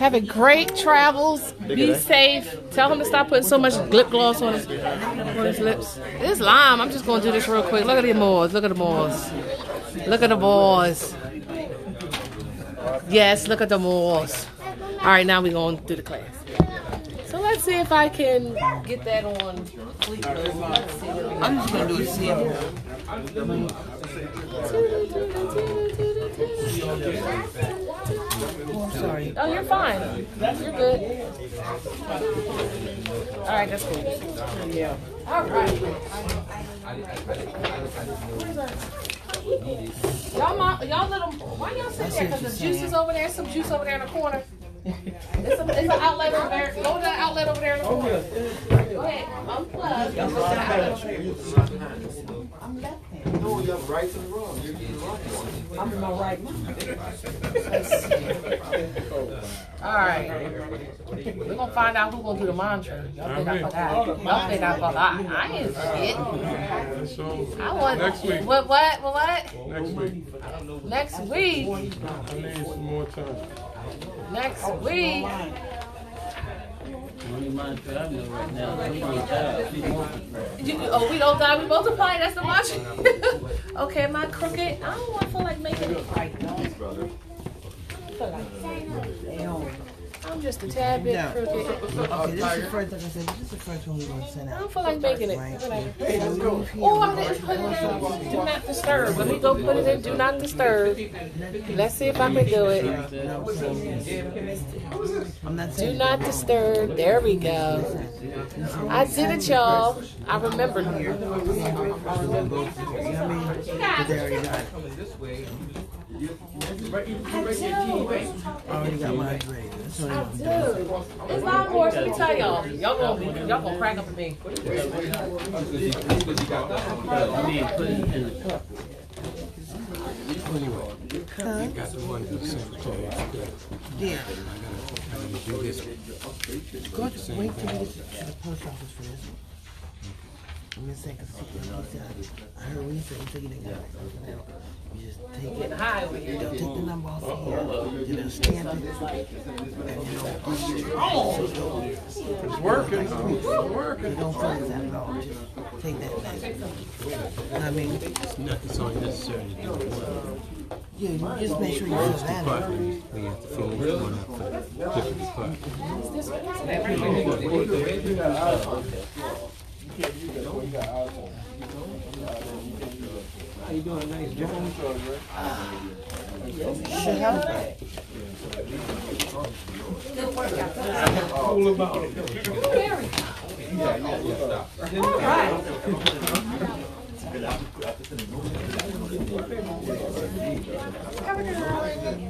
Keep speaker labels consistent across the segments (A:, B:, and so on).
A: Having great travels. Be safe. Tell him to stop putting so much lip gloss on his lips. It's lime. I'm just gonna do this real quick. Look at the Moors. Look at the Moors. Look at the Moors. Yes, look at the Moors. All right, now we're gonna do the class. So let's see if I can get that on.
B: I'm just gonna do a sample. Oh, sorry.
A: Oh, you're fine. You're good. All right, that's cool. Yeah. All right. Y'all little, why y'all sit there? Because the juice is over there. Some juice over there in the corner. It's an outlet over there. Go to that outlet over there in the corner. Go ahead. Unplug. I'm left hand. No, you're right and wrong. I'm in my right. All right. We're going to find out who's going to do the mantra. Y'all think I forgot. Y'all think I forgot. I ain't shit. I want
C: next week.
A: What?
C: Next week.
A: Next week.
C: I need some more time.
A: Next week. We don't die, we multiply. That's the mantra. Okay, am I crooked? I don't feel like making it right. I'm just a tad bit crooked.
B: Okay, this is the first, like I said, this is the first one we're going to send out.
A: I don't feel like making it.
B: Right.
A: Oh, I didn't put it in do not disturb. Let me go put it in do not disturb. Let's see if I can do it.
B: I'm not
A: Do
B: saying
A: not disturb. There we go. I did it, y'all. I remembered.
B: I already got mine ready.
A: I do. It's not more. Let me tell y'all. Y'all gonna crack up at me.
B: Yeah. Go wait till we get to the post office for this. I'm just saying, because I heard when you said you got it. You just take it.
A: High over here.
B: Take the number off of here. You just stamp it.
C: It's working. It's working.
B: You don't focus at all. Just take that back. I mean,
D: It's not necessary to do it.
B: yeah, you just make sure you fill that out.
D: We have to fill each one up for different How you doing? Nice job.
C: All about it.
A: All right.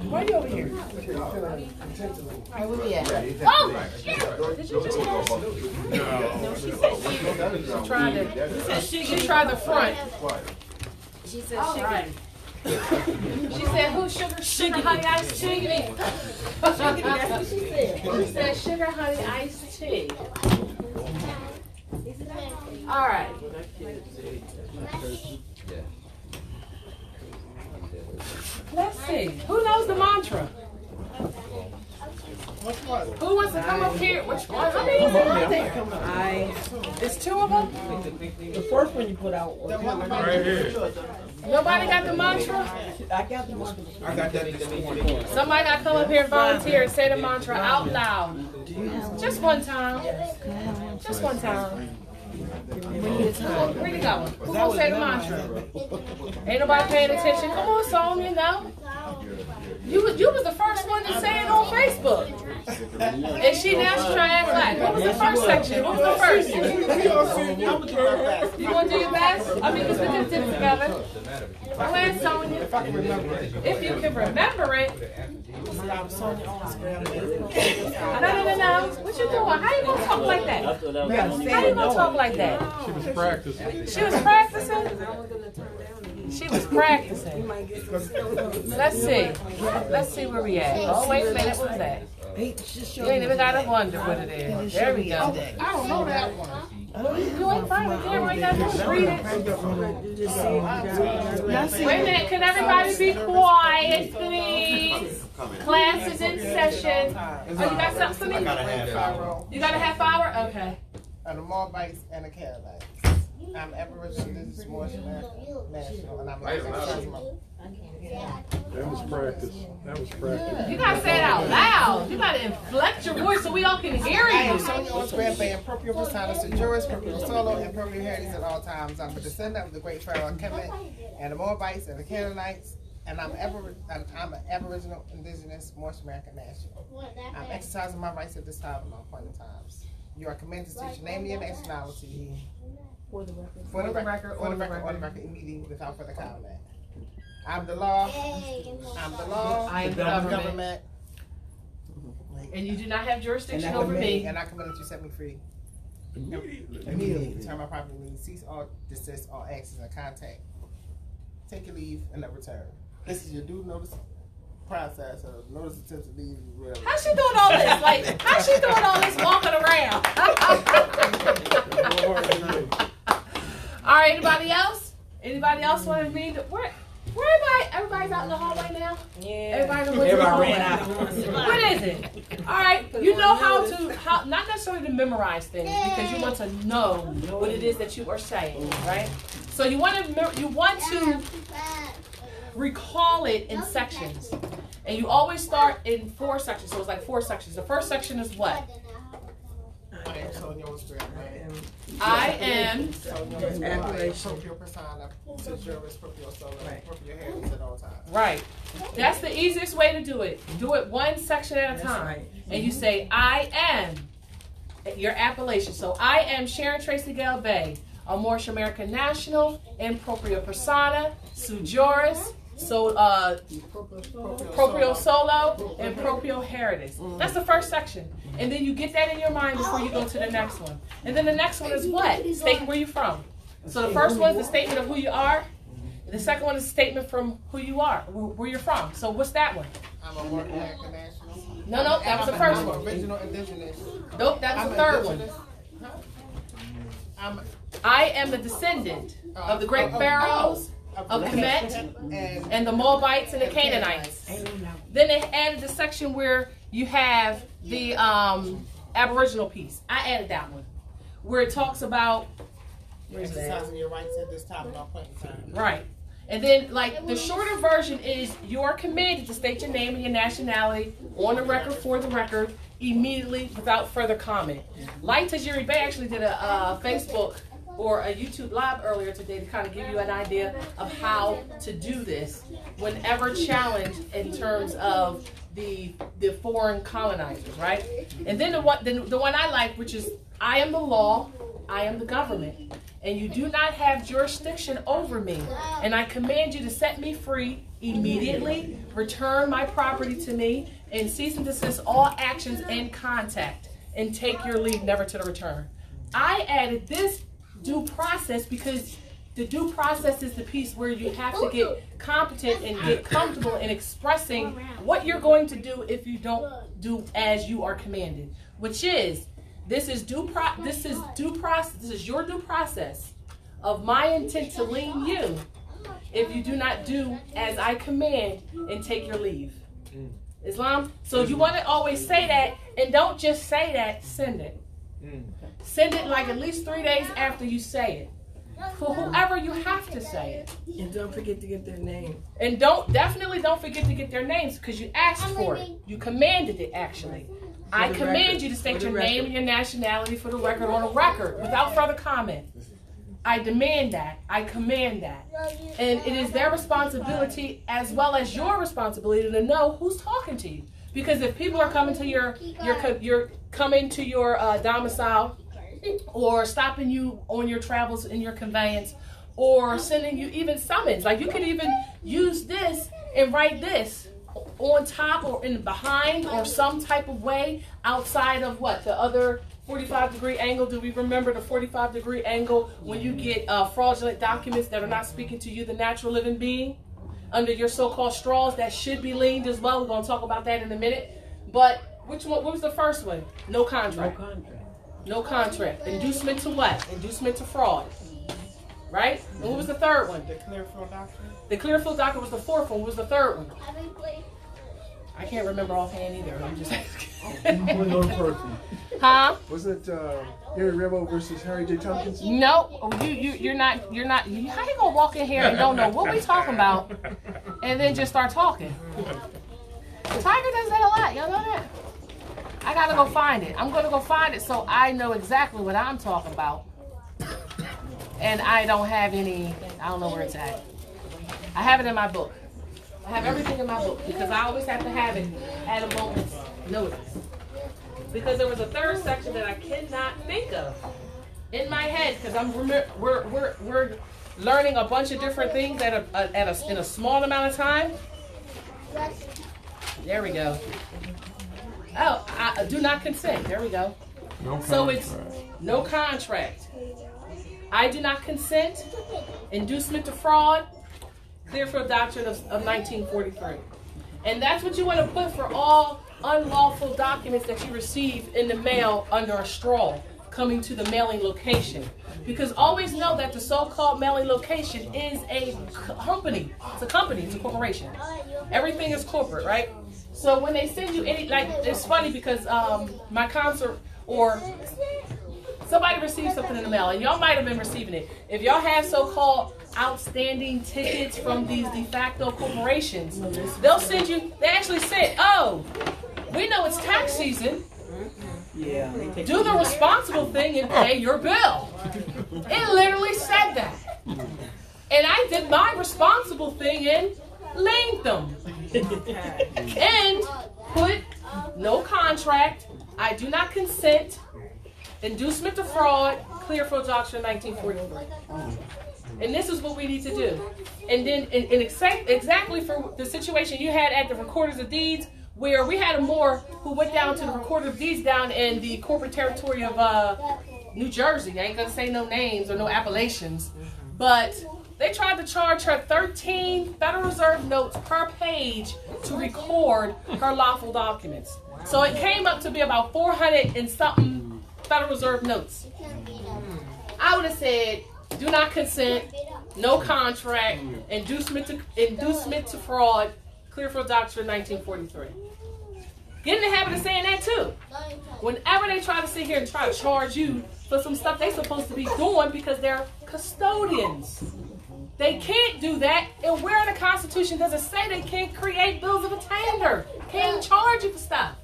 A: Why are you over here? Alright, where we at? Oh! Did you just pass? No, she said she tried the front. She said sugar. She said who? Sugar honey iced tea? That's what she said. She said sugar honey iced tea. Alright. Let's see. Who knows the mantra? Who wants to come up here? Which one? How many is out there? It's two of them?
E: The first one you put out.
C: Right here.
A: Nobody got the mantra?
E: I got the one.
F: I got that.
A: Somebody got to come up here and volunteer and say the mantra out loud. Just one time. Just one time. Where you going? Who gonna say the mantra? Ain't nobody paying attention. Come on, Sonya, no. You was the first one to say it on Facebook. And she now she's trying to act like. What was the first section? What was the first? You want to do your best? I mean, because we just did it together. Go ahead, Sonya. If I can remember it. If you can remember it. No. What you doing? How you gonna talk like that? How you gonna talk like that?
C: She was practicing.
A: She was practicing? She was practicing. Let's see. Let's see where we at. Oh, wait a minute. What was that? You ain't even gotta wonder what it is. There we go. I don't know that one. You ain't finding the camera. You gotta just read it. Wait a minute. Can everybody be quiet, please? Class is in session. Oh, you got something for me?
F: I got a half hour.
A: You got a half hour? Okay.
B: The Moorish and the Carolites. I'm Aboriginal, this is Moorish National, and I'm
C: That was practice. That was practice.
A: You gotta say it out loud. You gotta inflect your voice so we all can hear
B: I am
A: you.
B: Sonia Osprey, being proprio persona, Juris, proprio solo, and proprio heritage at all times. I'm a descendant of the great Pharaoh Kemet, and the Moabites and the Canaanites, and I'm an Aboriginal, Indigenous, Moorish American national. I'm exercising my rights at this time and all point in times. You are commanded to state your name and your nationality. For the record, immediately without further comment. I'm the law. I'm the law.
A: I am the government. And you do not have jurisdiction over me.
B: And I command that you set me free. Immediately. Return my property leave. Cease all, desist all actions and contact. Take your leave and never return. This is your due notice process of notice attempt to leave.
A: How's she doing all this? Like, how's she doing all this walking around? All right, anybody else? Anybody else want to read? Where everybody? Everybody's out in the hallway now?
E: Yeah.
A: Everybody
E: ran out.
A: What is it? All right, you know how not necessarily to memorize things because you want to know what it is that you are saying, right? So you want to recall it in sections, and you always start in 4 sections. So it's like 4 sections. The first section is what? I am right. That's the easiest way to do it. Do it one section at a time. And you say, I am your appellation. So I am Sharon Tracy Gale Bay, a Moorish American national, in proprio persona, sui juris, so proprio solo, and proprio heritage. That's the first section. And then you get that in your mind before you go to the next one. And then the next one is what? Stating where you're from. So the first one is the statement of who you are. The second one is a statement from who you are, where you're from. So what's that one?
B: I'm a Moorish American national.
A: No, that was the first one.
B: Original indigenous.
A: Nope, that was the third one. I am the descendant of the great pharaohs, of Kemet, and the Moabites and the Canaanites. Then they added the section where you have the Aboriginal piece. I added that one, where it talks about
B: exercising your rights at this time and all point in time.
A: Right. And then, like, the shorter version is you're commanded to state your name and your nationality on the record, for the record, immediately without further comment. Light Tajiri Bay actually did a Facebook or a YouTube live earlier today to kind of give you an idea of how to do this whenever challenged in terms of the foreign colonizers, right? And then the one I like, which is I am the law, I am the government, and you do not have jurisdiction over me, and I command you to set me free immediately, return my property to me, and cease and desist all actions and contact, and take your leave never to the return. I added this due process because the due process is the piece where you have to get competent and get comfortable in expressing what you're going to do if you don't do as you are commanded, which is this is your due process of my intent to lien you if you do not do as I command and take your leave. Islam. So you want to always say that, and don't just say that, send it. Send it like at least 3 days after you say it. For whoever you have to say it.
E: And don't forget to get their name.
A: And definitely don't forget to get their names because you asked for it. You commanded it actually. I command you to state your name and your nationality for the record on a record without further comment. I demand that. I command that. And it is their responsibility as well as your responsibility to know who's talking to you. Because if people are coming to your domicile or stopping you on your travels in your conveyance or sending you even summons, like you could even use this and write this on top or in behind or some type of way outside of what? The other 45-degree angle. Do we remember the 45-degree angle when you get fraudulent documents that are not speaking to you, the natural living being, under your so-called straws that should be liened as well? We're going to talk about that in a minute. But which one? What was the first one? No contract.
E: No contract.
A: No contract. Inducement to what? Inducement to fraud. Right? And what was the third one?
B: The Clearfield Doctrine.
A: The Clearfield Doctrine was the fourth one. What was the third one? I can't remember offhand either. I'm just
C: Only one person.
A: Huh?
C: Wasn't it Gary Rebel versus Harry J. Tompkins?
A: No, you're not. How you gonna walk in here and don't know what we talking about, and then just start talking? Tiger does that a lot. Y'all know that? I gotta go find it. I'm gonna go find it so I know exactly what I'm talking about, and I don't have any. I don't know where it's at. I have it in my book. I have everything in my book because I always have to have it at a moment's notice. Because there was a third section that I cannot think of in my head because we're learning a bunch of different things in a small amount of time. There we go. Oh, I do not consent. There we go. So it's no contract. I do not consent. Inducement to fraud. Clearfield Doctrine of 1943. And that's what you want to put for all unlawful documents that you receive in the mail under a straw coming to the mailing location. Because always know that the so-called mailing location is a company. It's a company. It's a corporation. Everything is corporate, right? So when they send you any, like, it's funny because my concert or somebody received something in the mail, and y'all might have been receiving it. If y'all have so-called outstanding tickets from these de facto corporations, they'll send you, they actually said, oh, we know it's tax season.
B: Yeah.
A: Do the responsible thing and pay your bill. It literally said that. And I did my responsible thing and linked them. And put no contract, I do not consent, inducement to fraud, Clearfield Doctrine 1943. And this is what we need to do. And then exactly for the situation you had at the Recorders of Deeds, where we had a Moor who went down to the Recorder of Deeds down in the corporate territory of New Jersey. I ain't gonna say no names or no appellations, but they tried to charge her 13 Federal Reserve notes per page to record her lawful documents. So it came up to be about 400 and something Federal Reserve notes. I would have said, do not consent, no contract, inducement to fraud, Clearfield Doctrine 1943. Get in the habit of saying that too. Whenever they try to sit here and try to charge you for some stuff they're supposed to be doing because they're custodians. They can't do that, and where in the Constitution does it say they can't create bills of attainder? Can't charge you for stuff.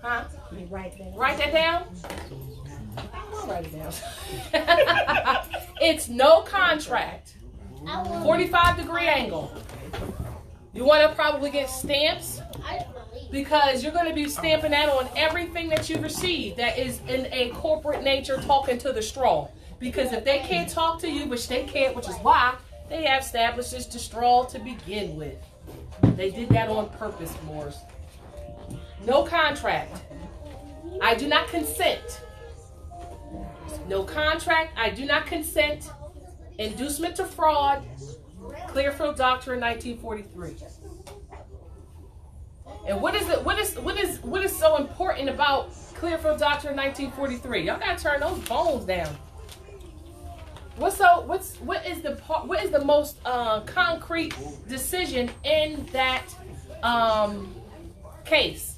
A: Huh? Write that down? I'll write it down. It's no contract. 45-degree angle. You want to probably get stamps because you're going to be stamping that on everything that you receive that is in a corporate nature talking to the straw. Because if they can't talk to you, which they can't, which is why they have established this to straw to begin with. They did that on purpose, Moors. No contract. I do not consent. No contract. I do not consent. Inducement to fraud. Clearfield Doctrine 1943. And what is so important about Clearfield Doctrine 1943? Y'all gotta turn those bones down. What is the most concrete decision in that case?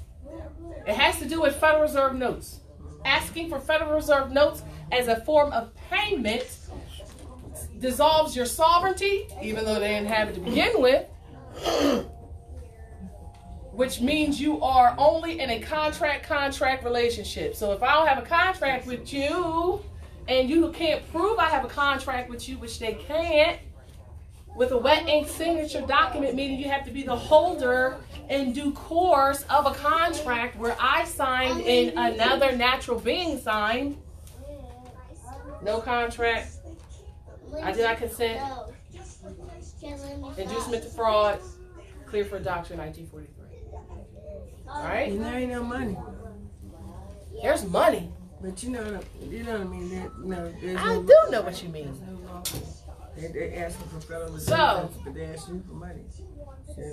A: It has to do with Federal Reserve notes. Asking for Federal Reserve notes as a form of payment dissolves your sovereignty, even though they didn't have it to begin with, which means you are only in a contract relationship. So if I don't have a contract with you, and you can't prove I have a contract with you, which they can't, with a wet ink signature document, meaning you have to be the holder in due course of a contract where I signed and another natural being signed. No contract. I did not consent. Inducement to fraud. Clearfield Doctrine 1943. All right?
E: And there ain't no money.
A: There's money.
E: But you know what I mean?
A: I do know what you mean.
E: They're asking for Federal Reserve,
A: So,
E: but they're asking you for money.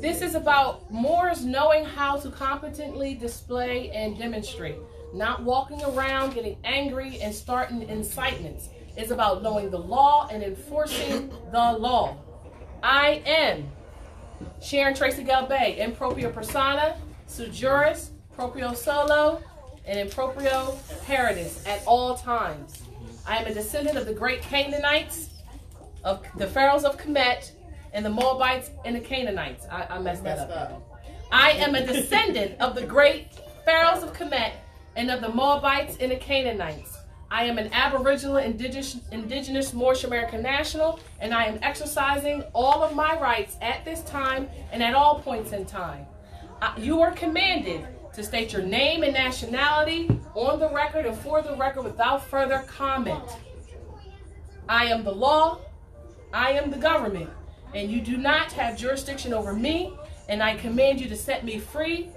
A: This is about Moors knowing how to competently display and demonstrate. Not walking around getting angry and starting incitements. It's about knowing the law and enforcing the law. I am Sharon Tracy Galbay, in proprio persona, sui juris, proprio solo, and in proprio paradis at all times. I am a descendant of the great Canaanites, of the pharaohs of Kemet, and the Moabites and the Canaanites. I messed that up. I am a descendant of the great pharaohs of Kemet and of the Moabites and the Canaanites. I am an Aboriginal indigenous Moorish American national, and I am exercising all of my rights at this time and at all points in time. You are commanded to state your name and nationality on the record and for the record without further comment. I am the law, I am the government, and you do not have jurisdiction over me, and I command you to set me free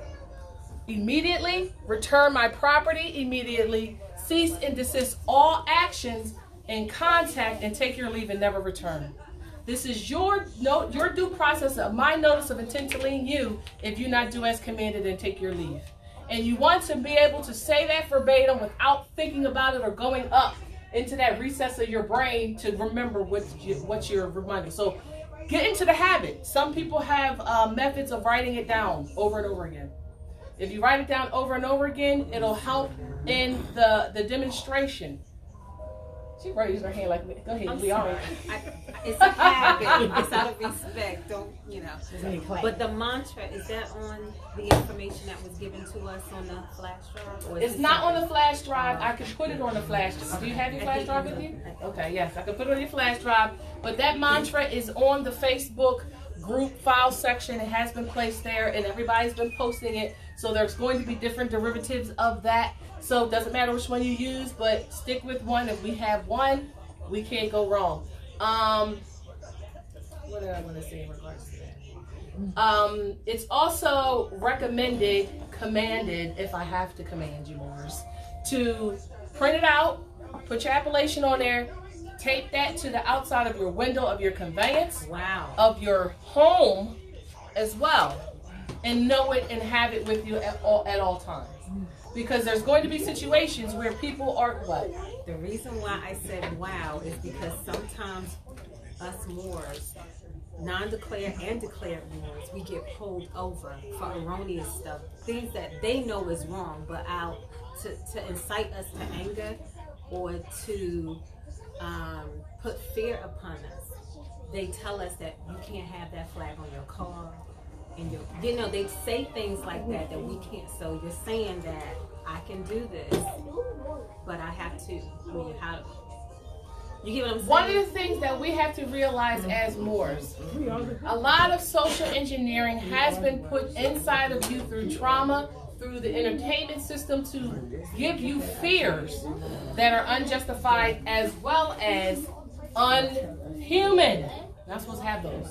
A: immediately, return my property immediately, cease and desist all actions and contact, and take your leave and never return. This is your due process of my notice of intent to lien you if you not do as commanded and take your leave. And you want to be able to say that verbatim without thinking about it or going up into that recess of your brain to remember what you're reminded. So get into the habit. Some people have methods of writing it down over and over again. If you write it down over and over again, it'll help in the demonstration. She raised her hand like, go ahead,
F: I'm
A: we
F: sorry.
A: are.
F: It's a habit. It's out of respect. Don't, you know. But the mantra, is that on the information that was given to us on the flash drive? Or is
A: It's
F: it
A: not on
F: separate?
A: the flash drive. I can put it on the flash drive. Do you have your flash drive with you? Okay, yes, I can put it on your flash drive. But that mantra is on the Facebook group file section. It has been placed there, and everybody's been posting it. So there's going to be different derivatives of that. So it doesn't matter which one you use, but stick with one. If we have one, we can't go wrong. What did I want to say in regards to that? It's also recommended, commanded, if I have to command you, Moors, to print it out, put your appellation on there, tape that to the outside of your window of your conveyance,
F: Wow.
A: of your home as well, and know it and have it with you at all times. Because there's going to be situations where people are what?
F: The reason why I said wow is because sometimes us Moors, non-declared and declared Moors, we get pulled over for erroneous stuff, things that they know is wrong, but to incite us to anger or to put fear upon us. They tell us that you can't have that flag on your car. And you know, they say things like that we can't. So you're saying that I can do this, but I have to. I mean, how? You get what I'm saying?
A: One of the things that we have to realize as Moors, a lot of social engineering has been put inside of you through trauma, through the entertainment system, to give you fears that are unjustified as well as unhuman. Not supposed to have those.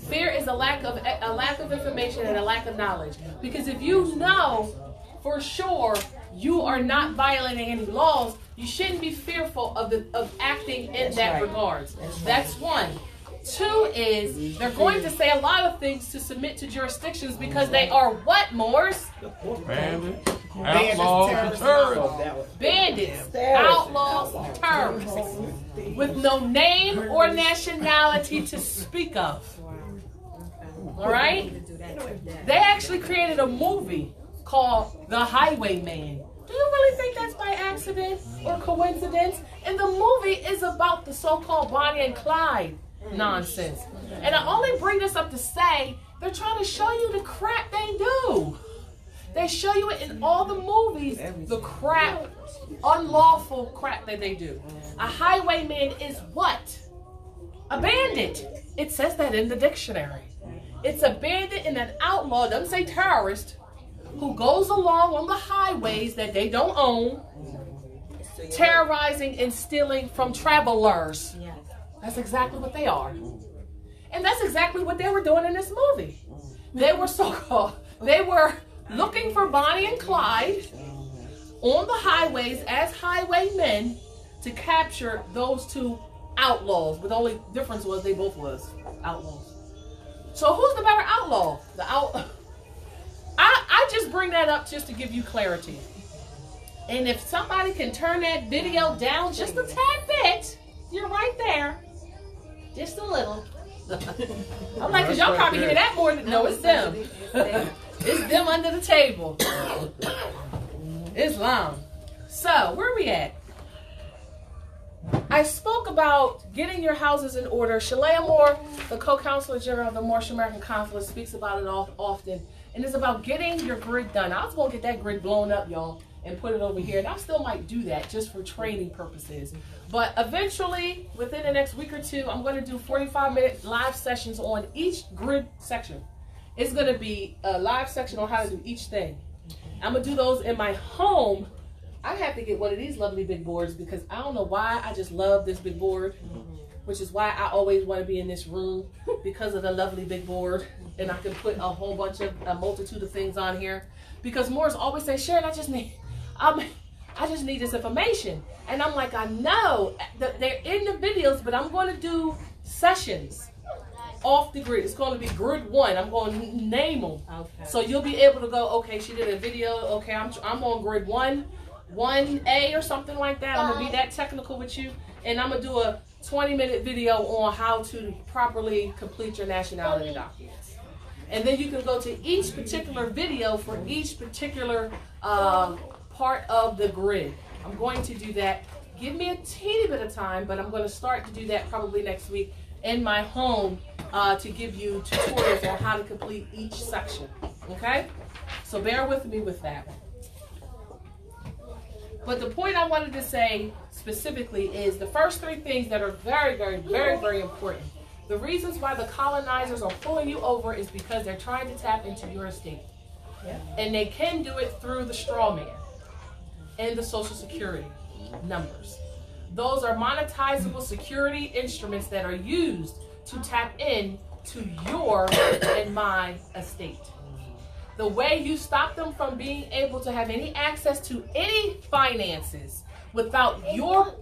A: Fear is a lack of information and a lack of knowledge. Because if you know for sure you are not violating any laws, you shouldn't be fearful of acting in that regards. That's one. Two is they're going to say a lot of things to submit to jurisdictions because they are what, Moors?
G: Bandits, outlaws, and terrorists.
A: Bandits, outlaws, terrorists, with no name or nationality to speak of. All right? They actually created a movie called The Highwayman. Do you really think that's by accident or coincidence? And the movie is about the so-called Bonnie and Clyde nonsense. And I only bring this up to say they're trying to show you the crap they do. They show you it in all the movies, the crap, unlawful crap that they do. A highwayman is what? A bandit. It says that in the dictionary. It's a bandit and an outlaw, it doesn't say terrorist, who goes along on the highways that they don't own, terrorizing and stealing from travelers. That's exactly what they are. And that's exactly what they were doing in this movie. They were looking for Bonnie and Clyde on the highways as highwaymen to capture those two outlaws. But the only difference was they both was outlaws. So who's the better outlaw? I just bring that up just to give you clarity. And if somebody can turn that video down just a tad bit, you're right there. Just a little. I'm like, because y'all probably hear that more than, no, it's them. It's them under the table. It's long. So, where are we at? I spoke about getting your houses in order. Shalea Moore, the co-counselor general of the Moorish American Consulate, speaks about it often. And it's about getting your grid done. I was going to get that grid blown up, y'all, and put it over here. And I still might do that just for training purposes. But eventually, within the next week or two, I'm going to do 45-minute live sessions on each grid section. It's going to be a live section on how to do each thing. I'm going to do those in my home. I have to get one of these lovely big boards because I don't know why I just love this big board, which is why I always want to be in this room because of the lovely big board. And I can put a whole bunch of, a multitude of things on here. Because Morris always says, Sharon, I just need this information. And I'm like, I know that they're in the videos, but I'm going to do sessions off the grid. It's going to be grid 1. I'm going to name them. Okay. So you'll be able to go, okay, she did a video. Okay, I'm on grid 1A or something like that. I'm going to be that technical with you. And I'm going to do a 20-minute video on how to properly complete your nationality documents. And then you can go to each particular video for each particular part of the grid. I'm going to do that. Give me a teeny bit of time, but I'm going to start to do that probably next week in my home to give you tutorials on how to complete each section. Okay? So bear with me with that. But the point I wanted to say specifically is the first 3 things that are very, very, very, very important. The reasons why the colonizers are pulling you over is because they're trying to tap into your estate. Yeah. And they can do it through the straw man and the Social Security numbers. Those are monetizable security instruments that are used to tap in to your and my estate. The way you stop them from being able to have any access to any finances without your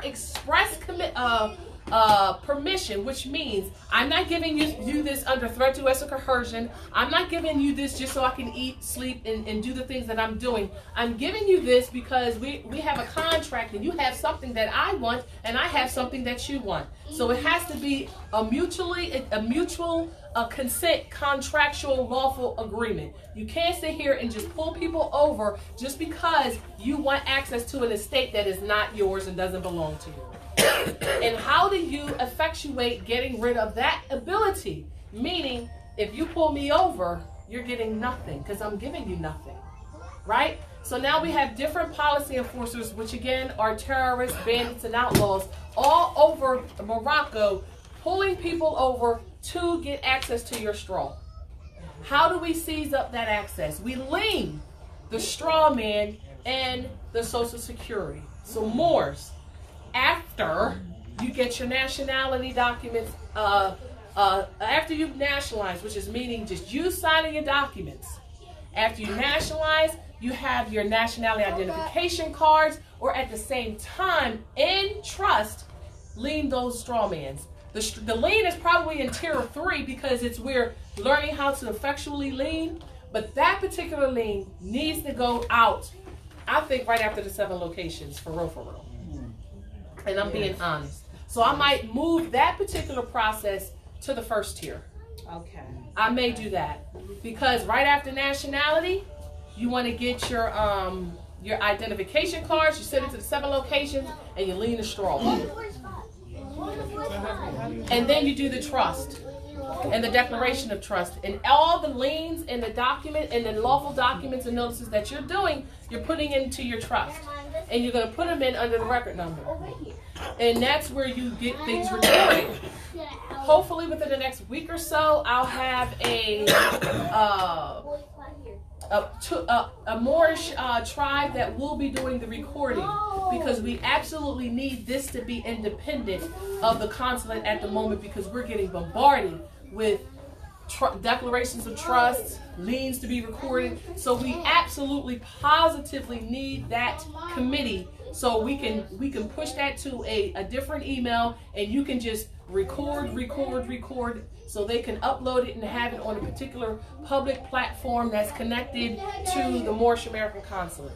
A: express permission, which means I'm not giving you this under threat to or coercion. I'm not giving you this just so I can eat, sleep, and do the things that I'm doing. I'm giving you this because we have a contract and you have something that I want and I have something that you want. So it has to be a mutual consent, contractual, lawful agreement. You can't sit here and just pull people over just because you want access to an estate that is not yours and doesn't belong to you. And how do you effectuate getting rid of that ability? Meaning, if you pull me over, you're getting nothing because I'm giving you nothing, right? So now we have different policy enforcers, which again are terrorists, bandits, and outlaws all over Morocco, pulling people over to get access to your straw. How do we seize up that access? We lien the straw man and the Social Security. So Moors, after you get your nationality documents, after you've nationalized, which is meaning just you signing your documents, after you nationalize, you have your nationality identification cards, or at the same time, in trust, lien those straw mans. The lien is probably in tier 3 because we're learning how to effectually lien, but that particular lien needs to go out, I think, right after the 7 locations, for real. And I'm being honest. So I might move that particular process to the first tier.
F: Okay.
A: I may do that because right after nationality, you want to get your identification cards. You send it to the 7 locations, and you lien the straw. And then you do the trust and the declaration of trust, and all the liens and the document and the lawful documents and notices that you're doing, you're putting into your trust, and you're going to put them in under the record number, and that's where you get things recorded. Hopefully within the next week or so, I'll have a Moorish tribe that will be doing the recording, because we absolutely need this to be independent of the consulate at the moment, because we're getting bombarded with declarations of trust, liens to be recorded. So we absolutely positively need that committee, so we can push that to a different email, and you can just record, so they can upload it and have it on a particular public platform that's connected to the Moorish American Consulate.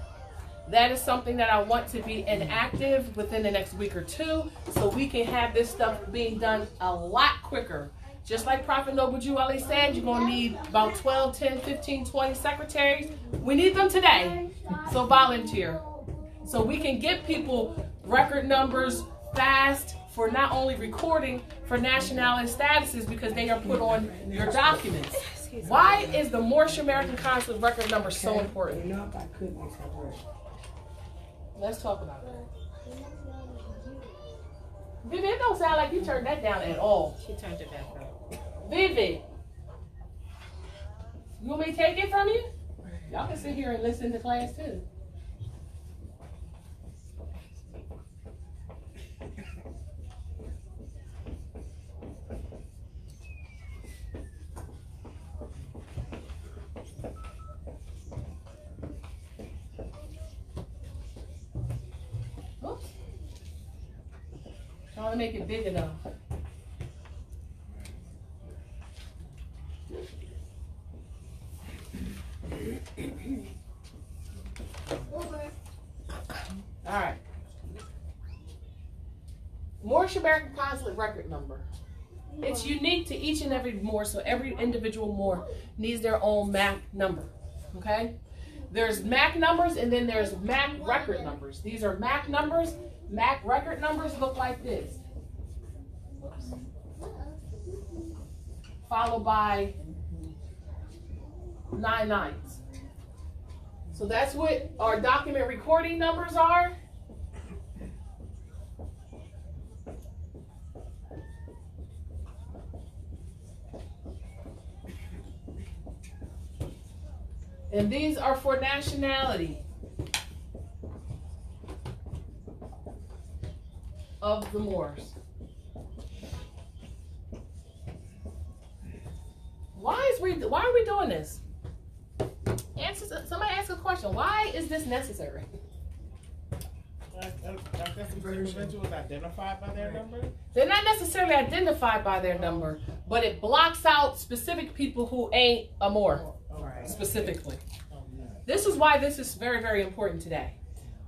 A: That is something that I want to be inactive within the next week or two, so we can have this stuff being done a lot quicker. Just like Prophet Noble Jew Ali said, you're going to need about 12, 10, 15, 20 secretaries. We need them today, so volunteer. So we can get people record numbers fast for not only recording for nationality statuses, because they are put on your documents. Why is the Moorish American Consulate record number so important?
E: You know, if I could make that work.
A: Let's talk about that. Vivi, it don't sound like you turned that down at all.
F: She turned it back up.
A: Vivi, you want me to take it from you? Y'all can sit here and listen to class too. Oops. Trying to make it big enough. All right. Moorish American Consulate record number. It's unique to each and every Moor, so every individual Moor needs their own MAC number. Okay? There's MAC numbers and then there's MAC record numbers. These are MAC numbers. MAC record numbers look like this. Followed by 9 nines. So that's what our document recording numbers are. And these are for nationality of the Moors. Why are we doing this? Somebody ask a question. Why is this necessary?
H: I guess the individuals identified by their number?
A: They're not necessarily identified by their number, but it blocks out specific people who ain't a Moor, specifically. This is why this is very, very important today.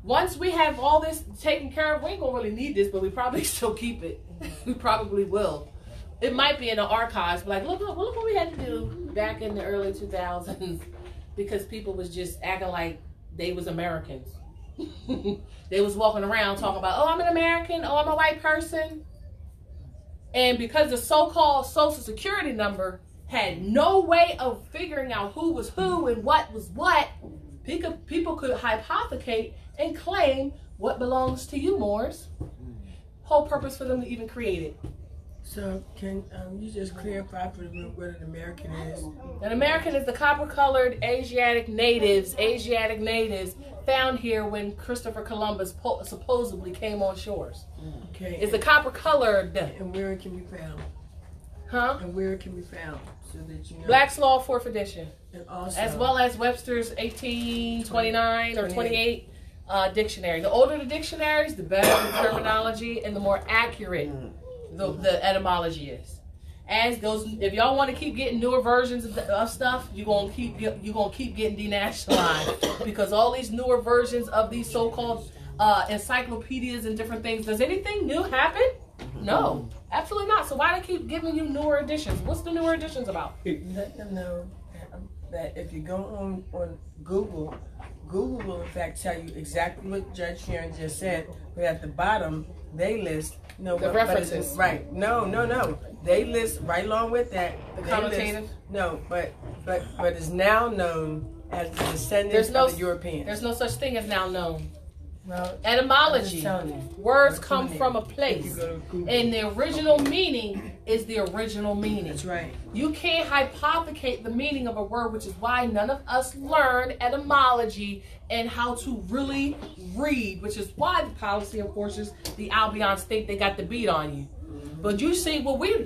A: Once we have all this taken care of, we ain't gonna really need this, but we probably still keep it. We probably will. It might be in the archives, but like, look what we had to do back in the early 2000s, because people was just acting like they was Americans. They was walking around talking about, oh, I'm an American, oh, I'm a white person. And because the so-called Social Security number had no way of figuring out who was who and what was what, people could hypothecate and claim what belongs to you, Moors. Whole purpose for them to even create it.
E: So can you just clarify for me what an American is?
A: An American is the copper-colored Asiatic natives found here when Christopher Columbus supposedly came on shores.
E: Okay.
A: It's the copper-colored.
E: And where it can be found?
A: Huh?
E: And where it can be found, so that you know.
A: Black's Law 4th edition.
E: And also,
A: as well as Webster's 1829 or 28 dictionary. The older the dictionaries, the better the terminology and the more accurate the etymology is. As those, if y'all want to keep getting newer versions of stuff, you're gonna keep getting denationalized, because all these newer versions of these so-called encyclopedias and different things. Does anything new happen? No, absolutely not. So why do they keep giving you newer editions? What's the newer editions about?
E: Let them know that if you go on Google will in fact tell you exactly what Judge Sharon just said, but at the bottom they list
A: the references.
E: Right. No. They list right along with that.
A: The connotative?
E: But it's now known as the descendants of the Europeans.
A: There's no such thing as now known.
E: Well,
A: etymology. Words come from a place. And the original meaning is the original meaning.
E: That's right.
A: You can't hypothecate the meaning of a word, which is why none of us learn etymology and how to really read, which is why the policy enforcers, the Albions, think they got the beat on you. But you see what we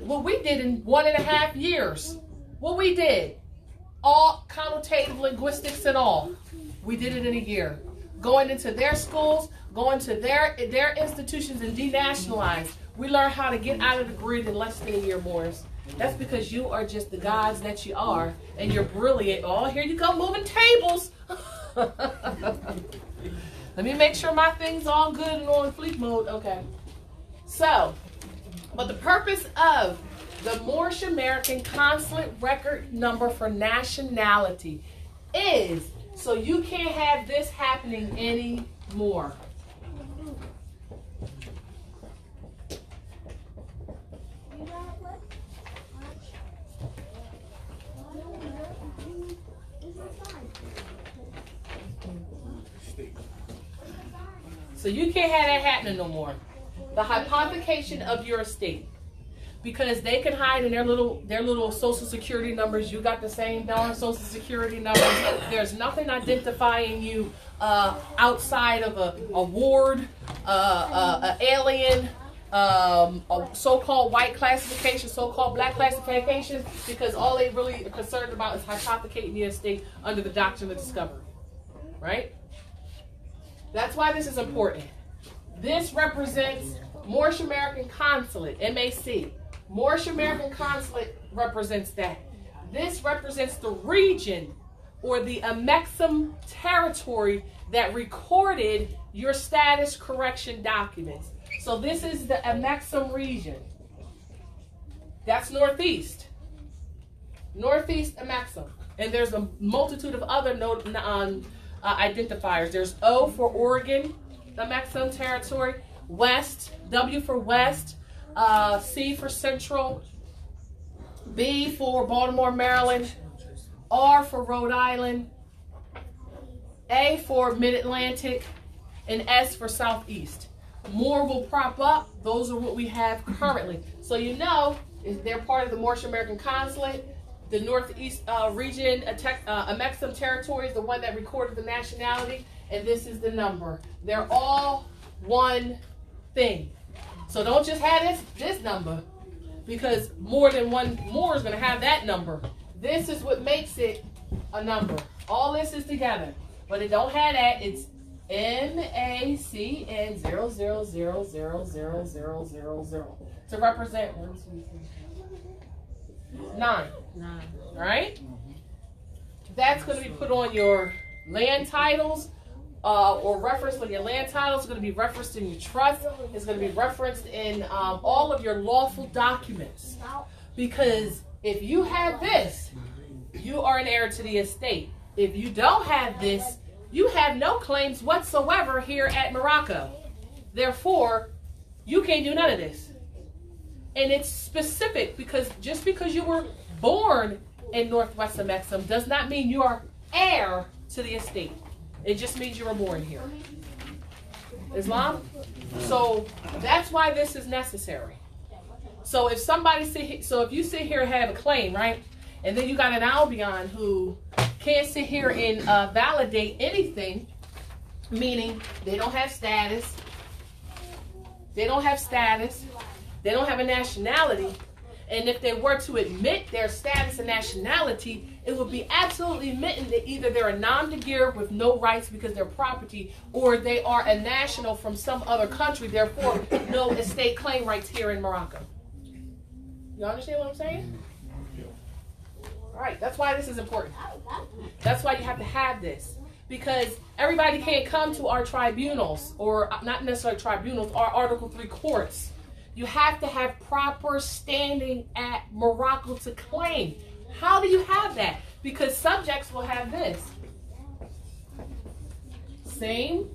A: did in 1.5 years. What we did. All connotative linguistics and all. We did it in a year. Going into their schools, going to their institutions and denationalize. We learn how to get out of the grid in less than a year, Morris. That's because you are just the gods that you are, and you're brilliant. Oh, here you go, moving tables. Let me make sure my thing's all good and on fleek mode. Okay. So, but the purpose of the Moorish American Consulate record number for nationality is so you can't have this happening anymore. So you can't have that happening no more. The hypothecation of your estate. Because they can hide in their little social security numbers. You got the same darn social security numbers. There's nothing identifying you outside of a ward, an alien, a so-called white classification, so-called black classification, because all they really are concerned about is hypothecating the estate under the doctrine of discovery. Right? That's why this is important. This represents Moorish American Consulate, MAC. Moorish American Consulate represents that. This represents the region or the Amexem territory that recorded your status correction documents. So this is the Amexem region. That's Northeast. Northeast Amexem. And there's a multitude of other identifiers. There's O for Oregon, Amexem territory. West, W for West. C for Central, B for Baltimore, Maryland, R for Rhode Island, A for Mid-Atlantic, and S for Southeast. More will prop up. Those are what we have currently. So you know, they're part of the Moorish American Consulate. The Northeast region, Amexem territory is the one that recorded the nationality, and this is the number. They're all one thing. So don't just have this number, because more than one Moor is going to have that number. This is what makes it a number. All this is together. But it don't have that. It's MACN 0000000 to represent 1, 2, 3, 9. All right? That's going to be put on your land titles. Or referenced on your land title. It's going to be referenced in your trust. It's going to be referenced in all of your lawful documents. Because if you have this, you are an heir to the estate. If you don't have this, you have no claims whatsoever here at Morocco. Therefore, you can't do none of this. And it's specific, because just because you were born in Northwest Amexem does not mean you are heir to the estate. It just means you were born here. Islam? So that's why this is necessary. So if if you sit here and have a claim, right? And then you got an Albion who can't sit here and validate anything, meaning they don't have status, they don't have a nationality, and if they were to admit their status and nationality, it would be absolutely admitting that either they're a nom-de-guerre with no rights because they're property, or they are a national from some other country, therefore no estate claim rights here in Morocco. You understand what I'm saying? All right, that's why this is important. That's why you have to have this. Because everybody can't come to our tribunals, or not necessarily tribunals, our Article 3 courts. You have to have proper standing at Morocco to claim. How do you have that? Because subjects will have this. Same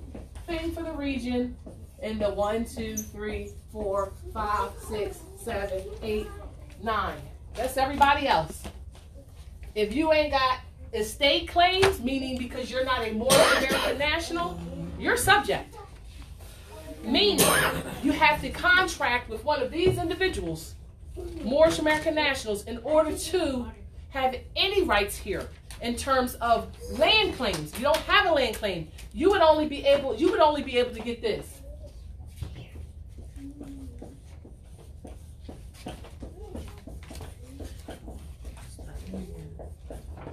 A: thing for the region in the 1, 2, 3, 4, 5, 6, 7, 8, 9. That's everybody else. If you ain't got estate claims, meaning because you're not a Moorish American national, you're subject. Meaning you have to contract with one of these individuals, Moorish American nationals, in order to have any rights here in terms of land claims. You don't have a land claim. You would only be able to get this.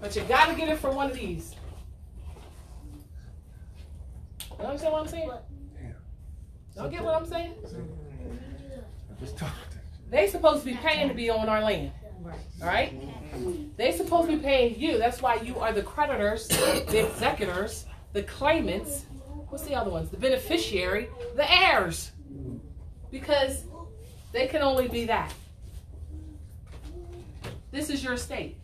A: But you gotta get it from one of these. You understand what I'm saying? Don't get what I'm saying? They supposed to be paying to be on our land. All right? They supposed to be paying you. That's why you are the creditors, the executors, the claimants, what's the other ones? The beneficiary, the heirs. Because they can only be that. This is your estate.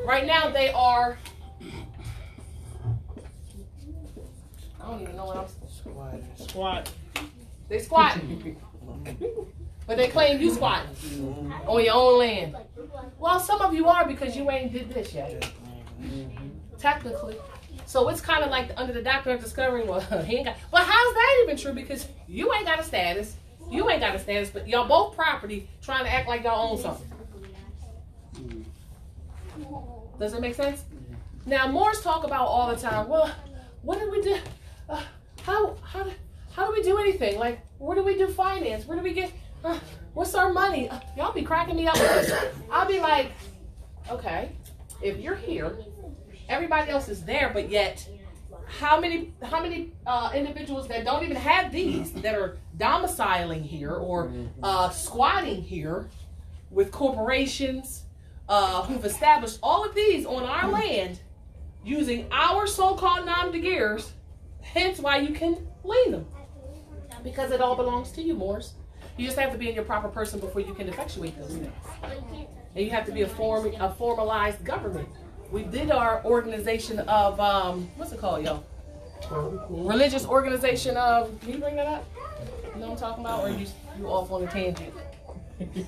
A: Right now they are, I don't even know what I'm
H: Squat.
A: They squatting. But they claim you squatting on your own land. Well, some of you are because you ain't did this yet. Technically. So it's kind of like under the doctrine of discovering, well, he ain't got, well, how's that even true? Because you ain't got a status. You ain't got a status, but y'all both property trying to act like y'all own something. Does that make sense? Now, Moors talk about all the time, well, what did we do? How do we do anything? Like, where do we do finance? Where do we get, what's our money? Y'all be cracking me up with this. I'll be like, okay, if you're here, everybody else is there, but yet, how many individuals that don't even have these, that are domiciling here or squatting here with corporations who've established all of these on our land using our so-called nom de guerres, hence why you can lien them. Because it all belongs to you, Moors. You just have to be in your proper person before you can effectuate those things. And you have to be a formalized government. We did our organization of, what's it called, y'all? Religious organization of, can you bring that up? You know what I'm talking about? Or you off on a tangent? He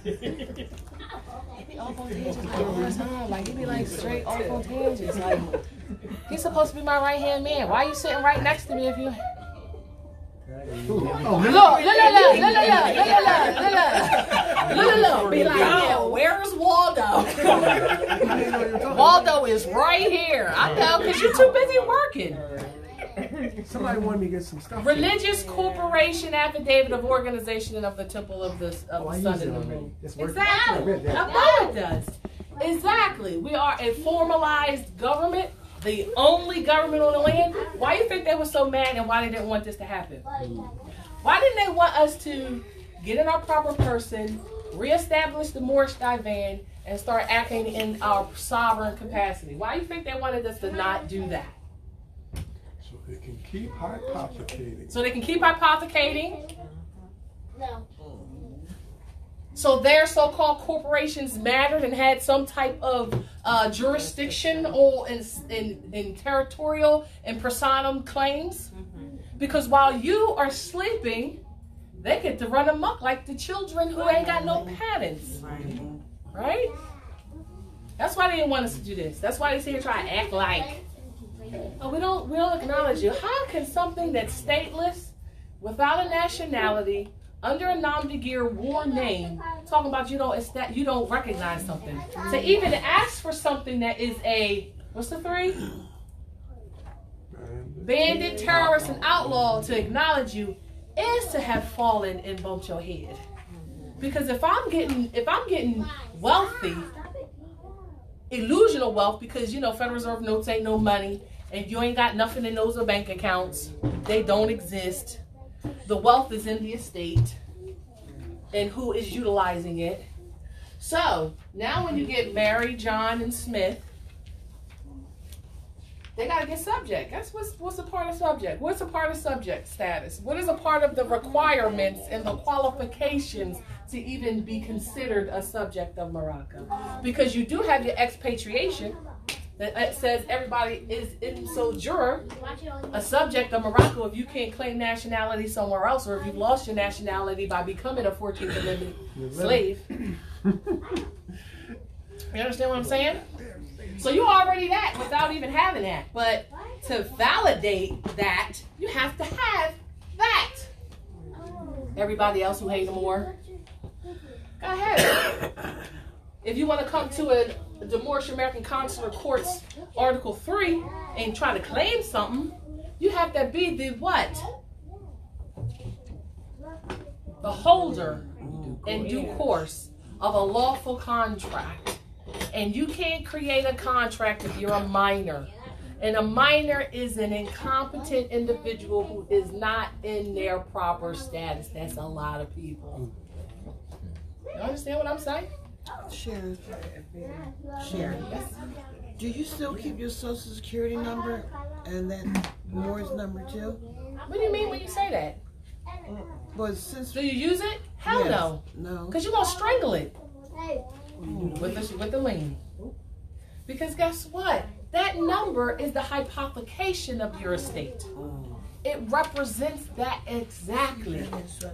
A: be off on tangents like all the time. Like, he be like straight off on tangents. Like, he's supposed to be my right-hand man. Why are you sitting right next to me if you... Look. Be like, yeah, where's Waldo? Waldo is right here. I know, because you're too busy working.
C: Somebody wanted me to get some stuff.
A: Religious corporation affidavit of organization and of the temple of the sun and the moon. Exactly. I know it does. Exactly. We are a formalized government. The only government on the land. Why do you think they were so mad and why they didn't want this to happen? Why didn't they want us to get in our proper person, reestablish the Moorish divan, and start acting in our sovereign capacity? Why do you think they wanted us to not do that?
C: So they can keep hypothecating.
A: So they can keep hypothecating. No. So their so-called corporations mattered and had some type of jurisdiction or in territorial and personam claims. Because while you are sleeping, they get to run amok like the children who ain't got no parents. Right? That's why they didn't want us to do this. That's why they sit here trying to act like, oh, we don't acknowledge you. How can something that's stateless, without a nationality, under a nom de guerre war name, talking about you don't recognize something? To even ask for something that is a, what's the three? Bandit, terrorist, and outlaw, to acknowledge you is to have fallen and bumped your head. Because if I'm getting wealthy, illusional wealth, because you know Federal Reserve notes ain't no money, and you ain't got nothing in those bank accounts, they don't exist. The wealth is in the estate, and who is utilizing it. So now when you get Mary, John, and Smith, they got to get subject. That's what's a part of subject. What's a part of subject status? What is a part of the requirements and the qualifications to even be considered a subject of Morocco? Because you do have your expatriation that says everybody is in sojourn, a subject of Morocco if you can't claim nationality somewhere else, or if you've lost your nationality by becoming a 14th Amendment slave. You understand what I'm saying? So you're already that without even having that. But to validate that, you have to have that. Everybody else who hate more, go ahead. If you want to come to the Moorish American Consulate Court's Article 3 and try to claim something, you have to be the what? The holder in due course of a lawful contract. And you can't create a contract if you're a minor. And a minor is an incompetent individual who is not in their proper status. That's a lot of people. You understand what I'm saying?
B: Sharon.
A: Sharon, yes.
B: Do you still keep your social security number and that Moore's number too?
A: What do you mean when you say that?
B: But since
A: Do you use it? Hell
B: Yes.
A: no.
B: No.
A: Because you're going to strangle it with the lien. Because guess what? That number is the hypothecation of your estate. It represents that exactly.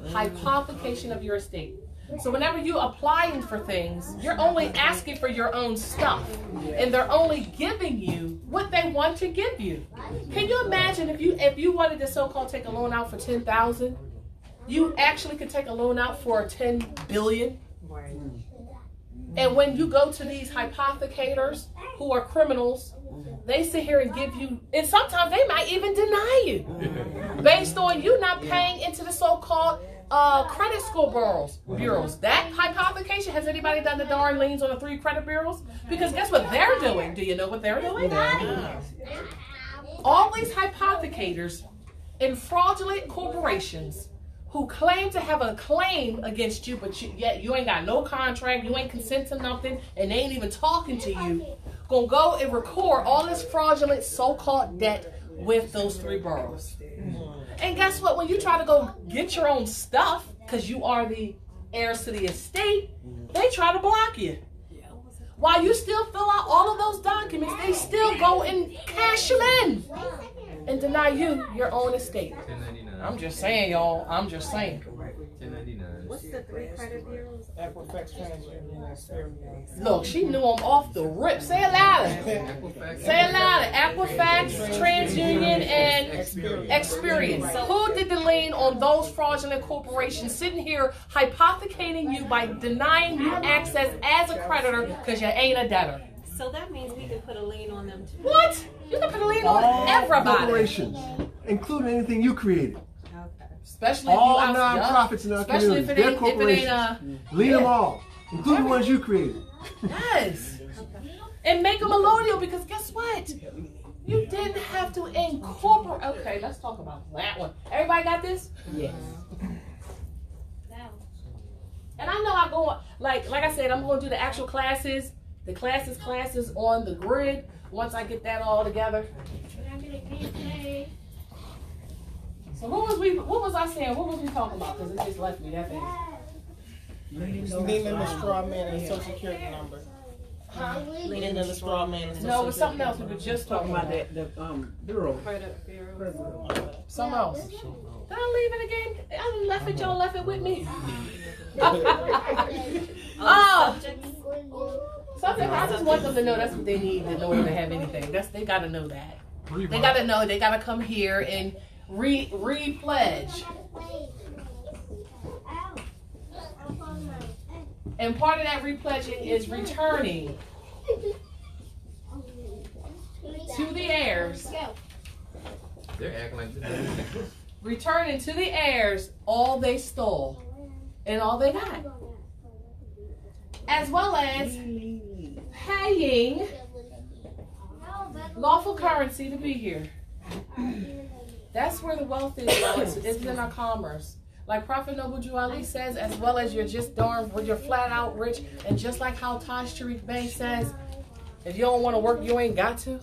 A: Hypothecation of your estate. So whenever you're applying for things, you're only asking for your own stuff. And they're only giving you what they want to give you. Can you imagine if you wanted to so-called take a loan out for $10,000, you actually could take a loan out for $10 billion?
F: Right.
A: And when you go to these hypothecators who are criminals, they sit here and give you, and sometimes they might even deny you based on you not paying into the so-called credit score bureaus. That hypothecation, has anybody done the darn liens on the 3 credit bureaus? Because guess what they're doing? Do you know what they're doing? All these hypothecators and fraudulent corporations who claim to have a claim against you, but yet you ain't got no contract, you ain't consent to nothing, and they ain't even talking to you, gonna go and record all this fraudulent so-called debt with those 3 boroughs. And guess what? When you try to go get your own stuff, because you are the heirs to the estate, they try to block you. While you still fill out all of those documents, they still go and cash them in and deny you your own estate. I'm just saying, y'all. I'm just saying.
D: 1099.
F: What's the 3 credit bureaus?
H: Equifax, TransUnion, and Experian.
A: Look, she knew them off the rip. Say it louder. Say it louder. Equifax, TransUnion, and Experian. Who did the lien on those fraudulent corporations sitting here hypothecating you by denying you access as a creditor because you ain't a debtor?
F: So that means we can put a lien on them too.
A: What? You can put a lien on everybody.
C: Corporations, including anything you created.
F: Okay.
A: Especially if
C: All
A: you out,
C: nonprofits in our
A: especially
C: community,
A: if it
C: their
A: ain't
C: corporations. Lead them all, including the ones you created.
A: Yes. And make them allodial, because guess what? You didn't have to incorporate. Okay, let's talk about that one. Everybody got this? Yes. And I know I go on, like I said, I'm going to do the actual classes. The classes on the grid. Once I get that all together. So what was I saying? What was we talking about? Because it just left me that thing.
H: Leaning the straw man and social security number. Leaning the straw man and social
A: No, it was something else
H: security
A: we were just talking about.
D: Bureau.
F: Credit bureaus.
A: Something else. Did I leave it again? I done left it, y'all left it with me.
F: Subjects.
A: Something I just want them to know that's what they need in order to have anything. They gotta know that. They gotta know they gotta come here and re-pledge. And part of that repledging is returning to the heirs.
D: They're acting like this.
A: Returning to the heirs all they stole and all they got. As well as paying lawful currency to be here. That's where the wealth is. It's in our commerce. Like Prophet Noble Drew Ali says, as well as you're just darn, you're flat out rich. And just like how Taj Tariq Bey says, if you don't want to work, you ain't got to.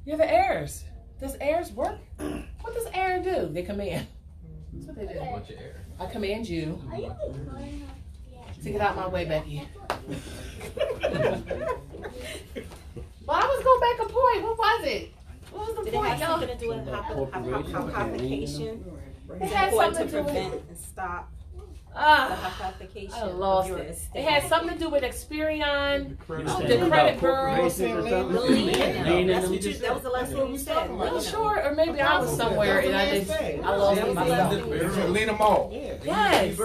A: You're the heirs. Does heirs work? What does heir do? They command. That's what they do.
D: Bunch of air.
A: I command you to get out my way, Becky. But I was going back a point. What was it? What was the
F: Did it
A: point,
F: have
A: y'all?
F: something to do with hypothecation?
A: It had
F: Important
A: something
F: to
A: to do with
F: prevent and stop the hypothecation
A: I
F: of
A: lost
F: your
A: it.
F: estate.
A: It had something to do with Experian, the
C: credit
A: credit bureaus.
F: The lien, that's what you, that was the last thing you said.
A: Well, sure, or maybe I was somewhere and I lost it myself.
G: Lean them all.
A: Yes,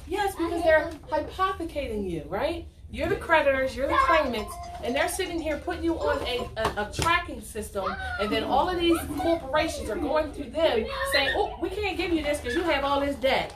A: yes, because they're hypothecating you, right? You're the creditors, you're the claimants, and they're sitting here putting you on a tracking system, and then all of these corporations are going through them saying, oh, we can't give you this because you have all this debt.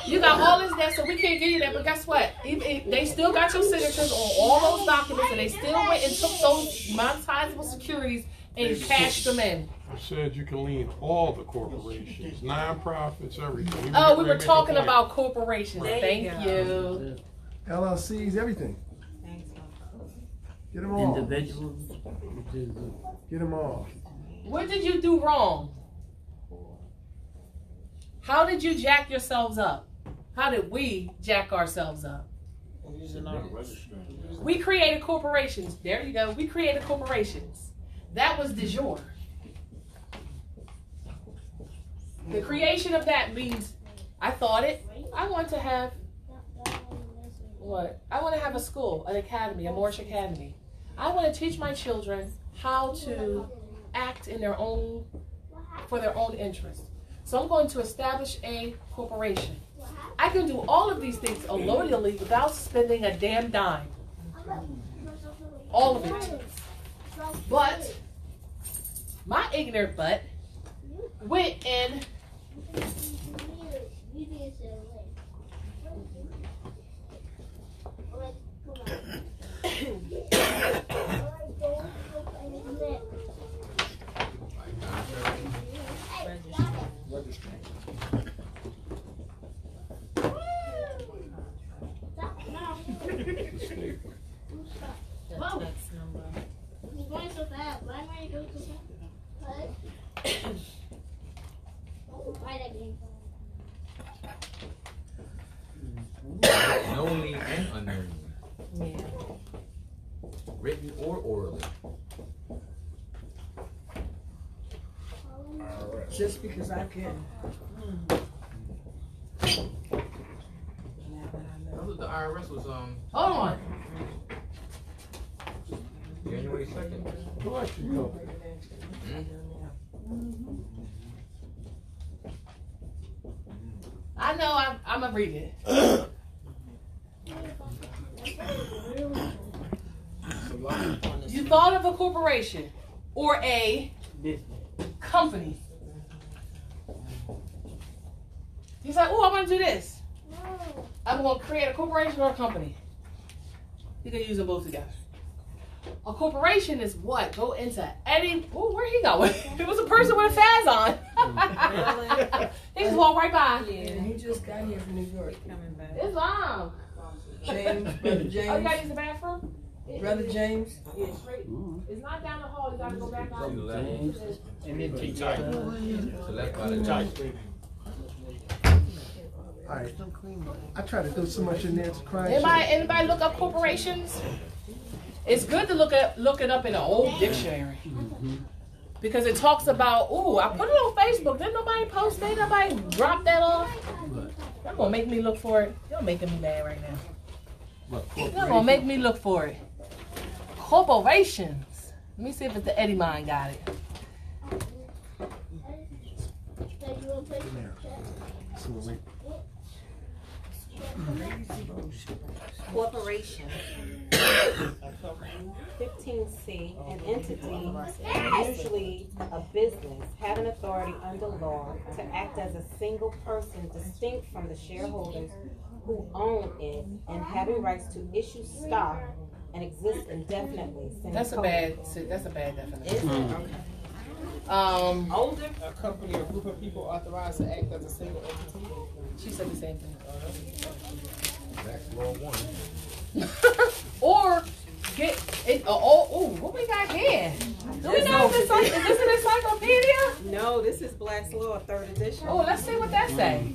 A: You got all this debt, so we can't give you that. But guess what? They still got your signatures on all those documents, and they still went and took those monetizable securities and cashed them in.
G: I said you can lean all the corporations, non-profits, everything.
A: Oh, we were talking about corporations. Thank you.
C: LLCs, everything. Get them all.
B: individuals.
C: Get them all.
A: What did you do wrong? How did you jack yourselves up? How did we jack ourselves up?
H: Using our
A: We created corporations. There you go. We created corporations. That was de jure. The creation of that means I thought it. I want to have what? I want to have a school, an academy, a Moorish academy. I want to teach my children how to act in their own, for their own interest. So I'm going to establish a corporation. I can do all of these things illegally without spending a damn dime. All of it. But my ignorant butt went and
F: That's number.
I: He's going so fast. Why am I going so fast? Why that game?
D: Knowingly and unknowingly.
F: Yeah.
D: Written or orally.
E: Just because I can.
D: The IRS was
A: hold on.
D: January 2nd.
A: I know I'm gonna read it. You thought of a corporation or a company. He's like, oh, I want to do this. I'm going to create a corporation or a company. You can use them both together. A corporation is what? Go into any. Oh, where he going? It was a person with a faz on. He just walked right by.
F: Yeah.
E: He just got here from New York.
F: Coming back.
A: It's long.
E: James, Brother
A: Oh, you
E: James.
A: got to use the bathroom?
E: Brother James.
A: Yeah, straight. It's not down the hall. You got to go back out.
D: And
H: and then T-type.
D: So that's why they
C: All right. I try to do so much in there to cry.
A: Anybody look up corporations? It's good to look it up in an old dictionary. Because it talks about, ooh, I put it on Facebook. Didn't nobody post it? Nobody drop that off? Y'all gonna make me look for it. Y'all making me mad right now. Y'all gonna make me look for it. Corporations. Let me see if it's the Eddie Mine got it.
F: Corporation. 15C, an entity, usually a business, having authority under law to act as a single person distinct from the shareholders who own it and having rights to issue stock and exist indefinitely.
A: That's a bad definition.
F: Is it? Okay.
A: Older?
H: A company or group of people authorized to act as a single entity.
A: She said the same thing.
D: That's law 1.
A: Or get it. What we got here? Do we know if this is this an encyclopedia?
F: No, this is Black's Law, 3rd edition.
A: Oh, let's see what that say.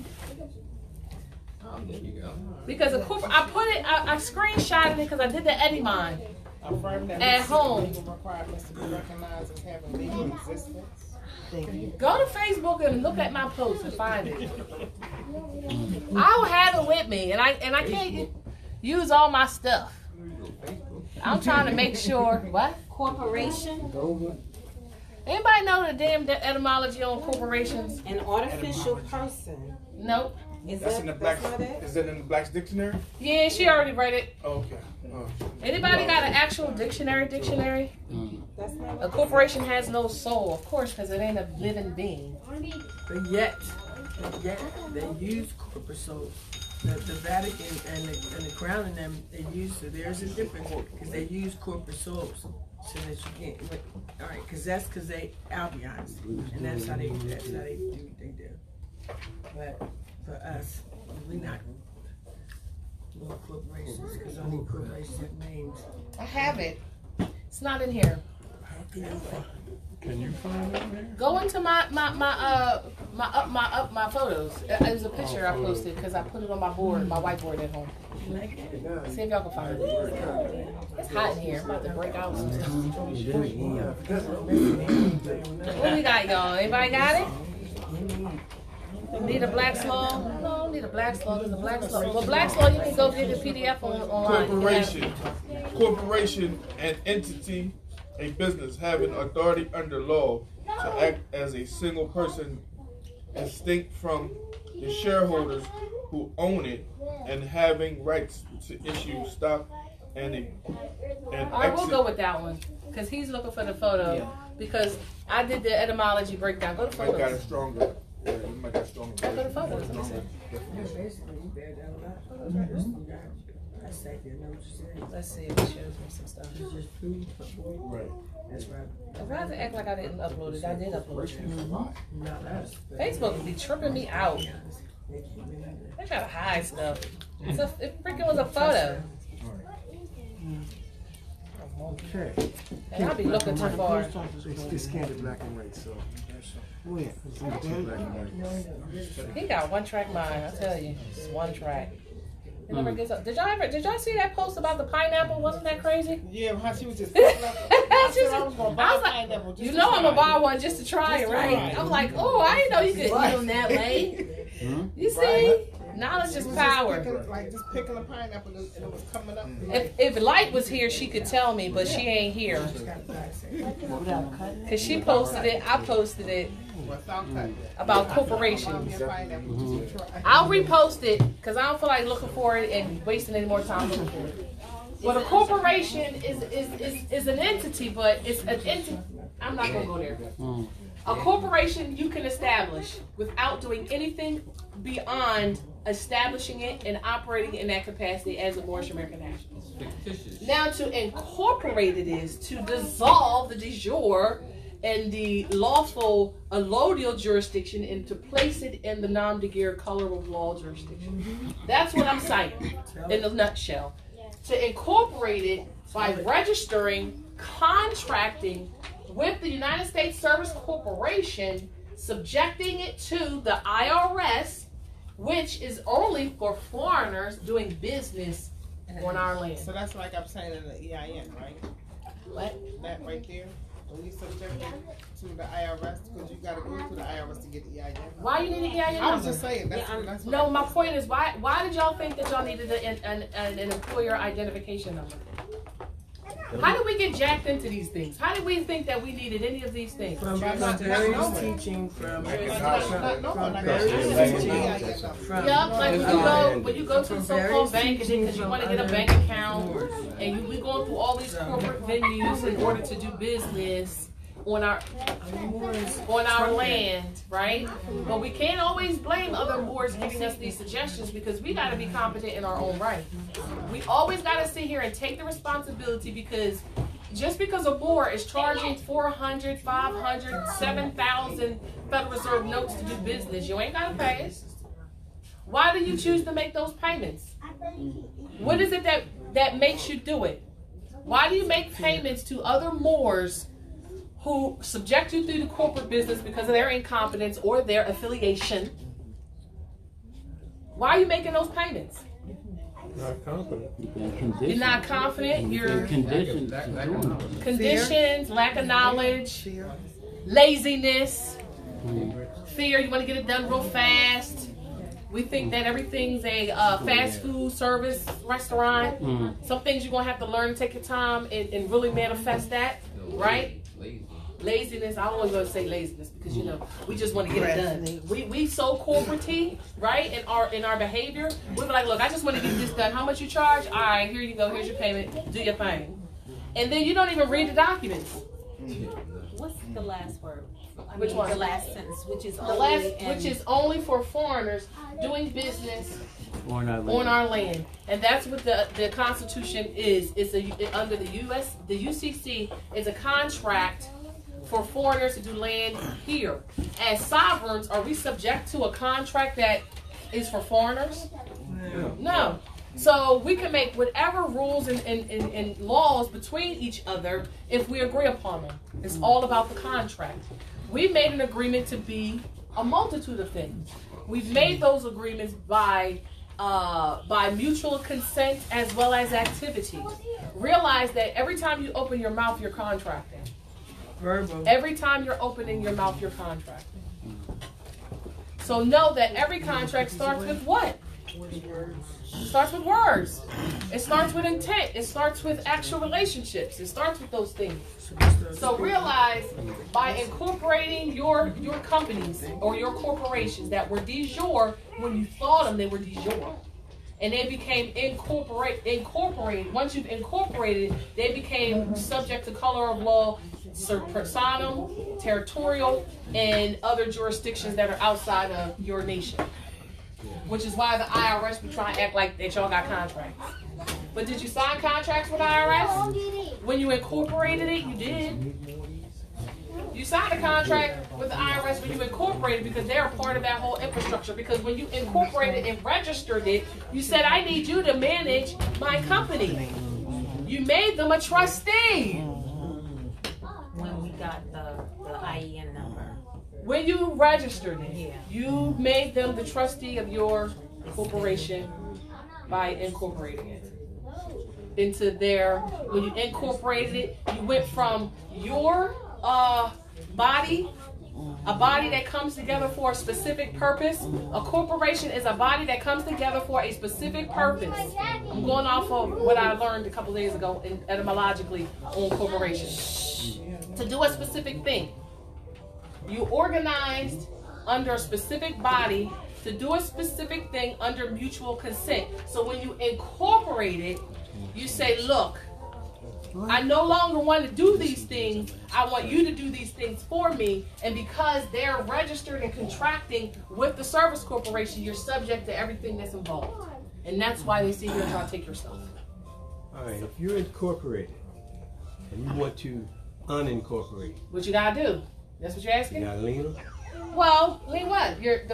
D: Oh, there you go.
A: Because I screenshotted it because I did the Eddie Mine.
H: Affirm that
A: At home.
H: legal requirements to be recognized as having legal existence.
A: Go to Facebook and look at my post and find it. I'll have it with me, and I can't use all my stuff. I'm trying to make sure. What?
F: Corporation,
A: Anybody know the damn etymology on corporations?
F: an artificial person.
A: Nope.
F: Is
J: That's
F: that,
J: in the
F: that's
J: Black's.
F: not it?
J: Is that in the Black's dictionary?
A: Yeah, she already read it.
J: Oh, okay. Oh.
A: Anybody got an actual dictionary?
F: That's not
A: A
F: what
A: corporation has no soul, of course, because it ain't a living being.
E: But yet they use corporate souls. The Vatican and the Crown and them, they use, so there's a difference because they use corporate souls so that you can't. All right, because they Albions, and that's how they do what they do. But for us, we not doing corporations because only corporations have names.
A: I have it. not in here.
G: Can you find it in there?
A: Go into my photos. There's a picture I posted because I put it on my board, my whiteboard at home. See if y'all can find it. It's hot in here. I'm about to break out some stuff. What we got, y'all? Anybody got it? Need a black slaw? No, need a black slaw. There's a black slaw. Well, black slaw, you can go get the PDF online.
J: Corporation, an entity, a business having authority under law to act as a single person, distinct from the shareholders who own it, and having rights to issue stock and
A: all right, we'll go with that one because he's looking for the photo. Because I did the etymology breakdown. Go to photos.
J: I got it stronger. Yeah, you might got stronger.
A: Go to photos. Let me see. Let's see if it shows me some stuff.
J: Right.
E: That's right.
A: I'd rather act like I didn't upload it. I did upload it. Facebook would be tripping me out. They try to hide stuff. It freaking was a photo.
C: Okay.
A: And I'll be looking too far.
C: It's scanned in black and white, so. Oh yeah, it's in black and white.
A: He got one track mind, I tell you. It's one track. It never gets up. Did y'all see that post about the pineapple? Wasn't that crazy?
H: Yeah, how she was just. I was gonna buy pineapple.
A: You know I'm gonna buy one just to try it, right? I'm like, oh, I didn't know you could eat them that way. You see? Knowledge is power.
H: Just picking a pineapple and it was coming up.
A: If Light was here, she could tell me, but she ain't here. Cause she posted it, I posted it about corporations. I'll repost it because I don't feel like looking for it and wasting any more time looking for it. Well, a corporation is an entity, but it's an entity. I'm not gonna go there. A corporation you can establish without doing anything beyond establishing it and operating in that capacity as a Moorish American national. Now, to incorporate it is to dissolve the de jure and the lawful allodial jurisdiction and to place it in the nom de guerre color of law jurisdiction. That's what I'm saying in a nutshell. To incorporate it by registering, contracting with the United States Service Corporation, subjecting it to the IRS, which is only for foreigners doing business on our land.
H: So that's like I'm saying in the EIN, right?
A: What?
H: That right there. When we subject it to the IRS, because you got to go to the IRS to get the EIN.
A: Why you need an EIN number?
H: I was just saying. That's
A: no, my point is, why did y'all think that y'all needed an employer identification number? How did we get jacked into these things? How did we think that we needed any of these things?
E: From various teaching, from
A: Yup, like when you go to the so-called bank because you want to get a bank account, and we going through all these corporate venues in order to do business on our land, right? But we can't always blame other Moors giving us these suggestions because we got to be competent in our own right. We always got to sit here and take the responsibility because just because a Moor is charging 400, 500, 7,000 Federal Reserve notes to do business, you ain't got to pay it. Why do you choose to make those payments? What is it that makes you do it? Why do you make payments to other Moors who subject you through the corporate business because of their incompetence or their affiliation? Why are you making those payments?
G: Not confident.
A: You're not confident. You're
K: Conditions.
A: conditions, lack of knowledge, laziness, fear. You want to get it done real fast. We think that everything's a fast food service restaurant. Some things you're going to have to learn to take your time and really manifest that, right? Laziness. I always going to say laziness because we just want to get it done. We so corporate-y, right? In our behavior, we're like, look, I just want to get this done. How much you charge? All right, here you go. Here's your payment. Do your thing. And then you don't even read the documents.
F: What's the last word?
A: Which one?
F: The last sentence, which is
A: which is only for foreigners doing business on our land, and that's what the Constitution is. It's under the UCC is a contract for foreigners to do land here. As sovereigns, are we subject to a contract that is for foreigners? No. So we can make whatever rules and laws between each other if we agree upon them. It's all about the contract. We made an agreement to be a multitude of things. We've made those agreements by mutual consent as well as activity. Realize that every time you open your mouth, you're contracting.
E: Verbal.
A: Every time you're opening your mouth, you're contracting. So know that every contract starts with what? It starts with words. It starts with intent. It starts with actual relationships. It starts with those things. So realize by incorporating your companies or your corporations that were de jure, when you thought them, they were de jure. And they became incorporated. Once you've incorporated, they became subject to color of law, personam, territorial, and other jurisdictions that are outside of your nation. Which is why the IRS be trying to act like that y'all got contracts. But did you sign contracts with IRS? When you incorporated it, you did. You signed a contract with the IRS when you incorporated because they're a part of that whole infrastructure. Because when you incorporated and registered it, you said, I need you to manage my company. You made them a trustee.
F: When we got the IEN number.
A: When you registered it, you made them the trustee of your corporation by incorporating it into their. When you incorporated it, you went from your body, a body that comes together for a specific purpose. A corporation is a body that comes together for a specific purpose. I'm going off of what I learned a couple days ago etymologically on corporations. To do a specific thing. You organized under a specific body to do a specific thing under mutual consent. So when you incorporate it, you say, look, I no longer want to do these things. I want you to do these things for me. And because they're registered and contracting with the service corporation, you're subject to everything that's involved. And that's why they see you trying to take your stuff.
K: All right, if you're incorporated and you want to unincorporate,
A: what you got to do? That's what you're asking?
K: You got to lean them?
A: Well, lean what? You're the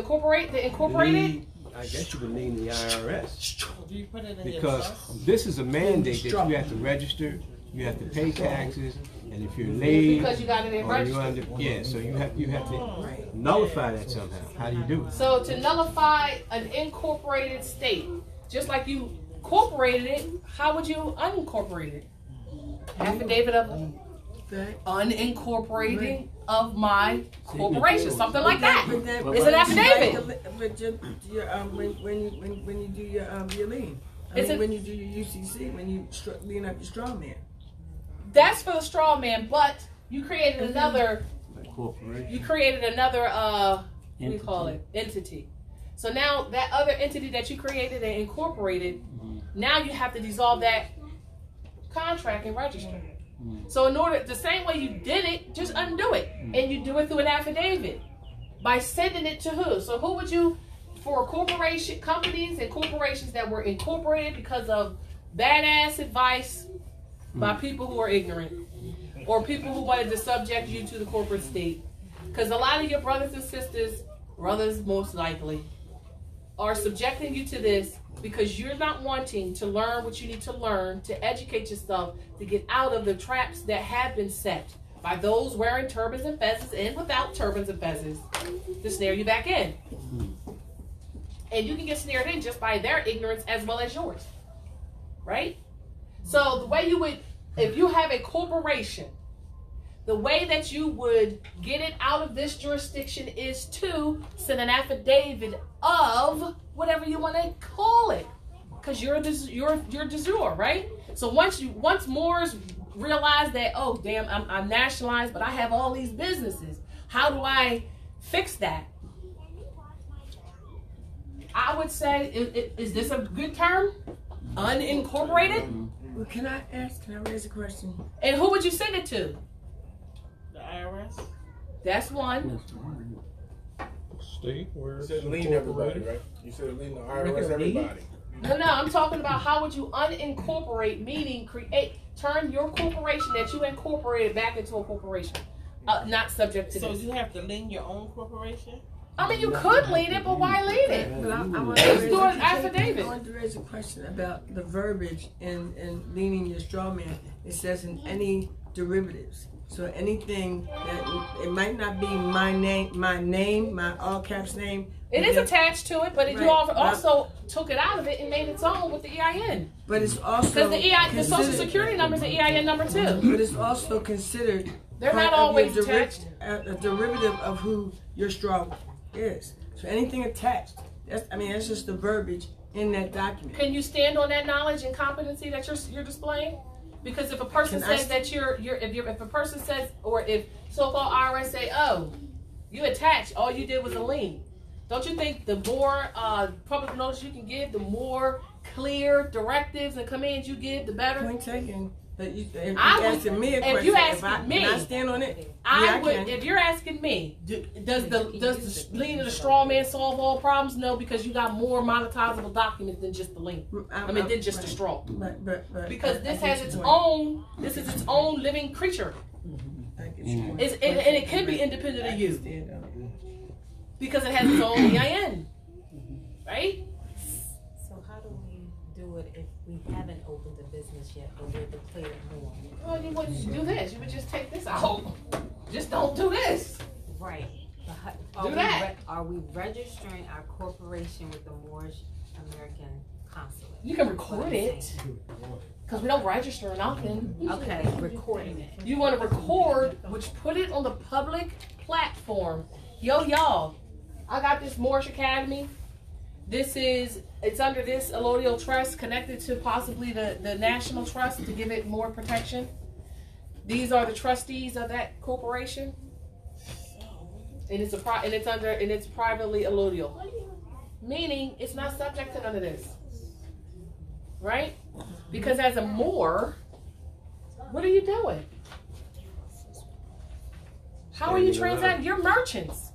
A: incorporated?
K: I guess you would lean the IRS.
H: Do you put it in
K: because this is a mandate that you have to register, you have to pay taxes, and if you're late,
A: because you got it in registered.
K: So you have to nullify that somehow. How do you do it?
A: So to nullify an incorporated state, just like you incorporated it, how would you unincorporate it? Affidavit of unincorporating of my corporation, something like that. It's an affidavit.
E: When you do your lien, when you do your UCC, when you lean up your straw man.
A: That's for the straw man, but you created another. You created another. What do you call it? Entity. So now that other entity that you created and incorporated, now you have to dissolve that contract and register it. So in order, the same way you did it, just undo it. And you do it through an affidavit. By sending it to who? So who would you, for corporation, companies and corporations that were incorporated because of badass advice by people who are ignorant. Or people who wanted to subject you to the corporate state. Because a lot of your brothers and sisters, brothers most likely, are subjecting you to this because you're not wanting to learn what you need to learn to educate yourself to get out of the traps that have been set by those wearing turbans and fezzes and without turbans and fezzes to snare you back in. And you can get snared in just by their ignorance as well as yours. Right? So the way you would, if you have a corporation, the way that you would get it out of this jurisdiction is to send an affidavit of whatever you want to call it, because you're de jure, right? So once Moors realize that, oh damn, I'm nationalized, but I have all these businesses. How do I fix that? I would say, is this a good term? Unincorporated?
E: Well, can I raise a question?
A: And who would you send it to?
H: The IRS?
A: That's one.
G: State where
C: You said lean everybody, right? You said lean the IRS everybody.
A: No, I'm talking about how would you unincorporate, meaning turn your corporation that you incorporated back into a corporation, not subject to
H: So
A: this.
H: you have to lien your own corporation?
A: I mean, you could lean it, but why lean it?
E: But I wanted
A: Just do an
E: I
A: affidavit.
E: wanted to raise a question about the verbiage in leaning your straw man. It says in any derivatives. So anything that it might not be my name, my all caps name.
A: It is attached to it, but
E: Right.
A: you also took it out of it and made its own with the EIN.
E: But it's also
A: Because the Social Security number is an EIN number too.
E: But it's also considered.
A: They're
E: part
A: not
E: of
A: always
E: your
A: attached.
E: a derivative of who your straw is. So anything attached. That's just the verbiage in that document.
A: Can you stand on that knowledge and competency that you're displaying? Because if a person says that if a person says, or if so-called IRS say, oh, you attached, all you did was a lien. Don't you think the more public notice you can give, the more clear directives and commands you give, the better?
E: Point taken. But if you're asking me a question,
A: if you asking me,
E: can I stand on it?
A: I would. If you're asking me, does the lien of the straw man solve all problems? No, because you got more monetizable documents than just the lien. Than just the straw. Because this has its own. This is its own living creature. And it can be independent of you because it has its own EIN, right?
F: So how do we do it if we haven't opened a business yet, but we're declared more?
A: Well, you wouldn't do this. You would just take this out. Just don't do this.
F: Right.
A: Do that.
F: Are we registering our corporation with the Moorish American Consulate?
A: You can record it. Because we don't register or nothing.
F: Okay, recording it.
A: You want to record, which put it on the public platform. Yo, y'all, I got this Moorish Academy. It's under this allodial trust connected to possibly the National Trust to give it more protection. These are the trustees of that corporation. And it's privately allodial. Meaning it's not subject to none of this. Right? Because as a Moor, what are you doing? How are you transacting? You're merchants.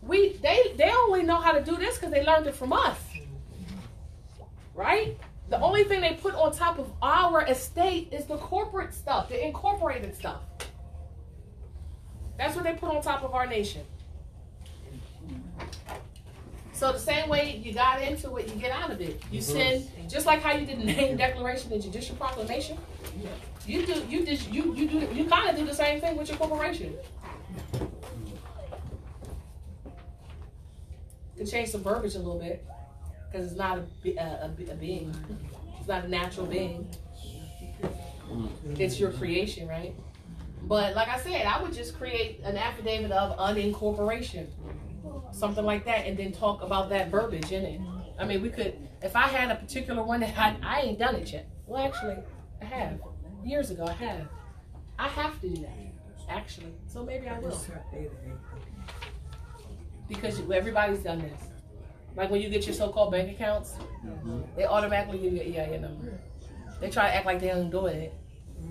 A: They only know how to do this because they learned it from us. Right? The only thing they put on top of our estate is the corporate stuff, the incorporated stuff. That's what they put on top of our nation. So the same way you got into it, you get out of it. You send, just like how you did the name declaration and judicial proclamation. You kind of do the same thing with your corporation. You can change some verbiage a little bit because it's not a being. It's not a natural being. It's your creation, right? But like I said, I would just create an affidavit of unincorporation. Something like that, and then talk about that verbiage in it. I mean, we could, if I had a particular one that I ain't done it yet. Well, actually, I have. Years ago, I have. I have to do that, actually. So maybe I will. Because everybody's done this. Like when you get your so-called bank accounts, they automatically give you an EIN number. They try to act like they don't do it.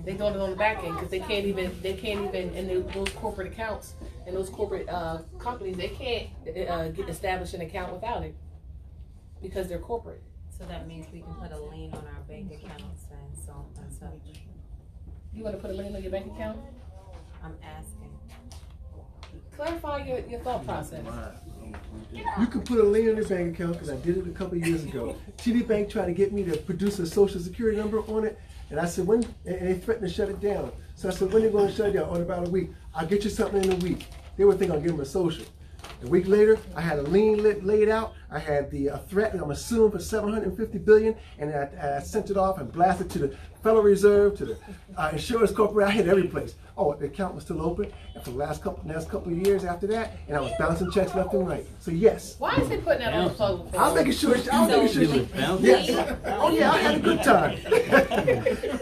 A: They doing it on the back end because they can't even in those corporate accounts and those corporate companies, they can't establish an account without it because they're corporate.
F: So that means we can put a lien on our bank accounts and so and such.
A: You want to put a lien on your bank account?
F: I'm asking.
A: Clarify your thought process.
C: You can put a lien on your bank account because I did it a couple of years ago. TD Bank tried to get me to produce a social security number on it. And I said, and they threatened to shut it down. So I said, when are they going to shut it down? Oh, in about a week. I'll get you something in a week. They were thinking I'll give them a social. A week later, I had a lien laid out. I had the threat that I'm assuming for $750 billion, and I sent it off and blasted to the Federal Reserve, to the insurance corporation. I hit every place. Oh, the account was still open, and for the last couple of years after that, and I was bouncing checks left and right. So yes.
A: Why is he putting that on the phone?
C: I was making sure. Yes. Oh yeah, I had a good time.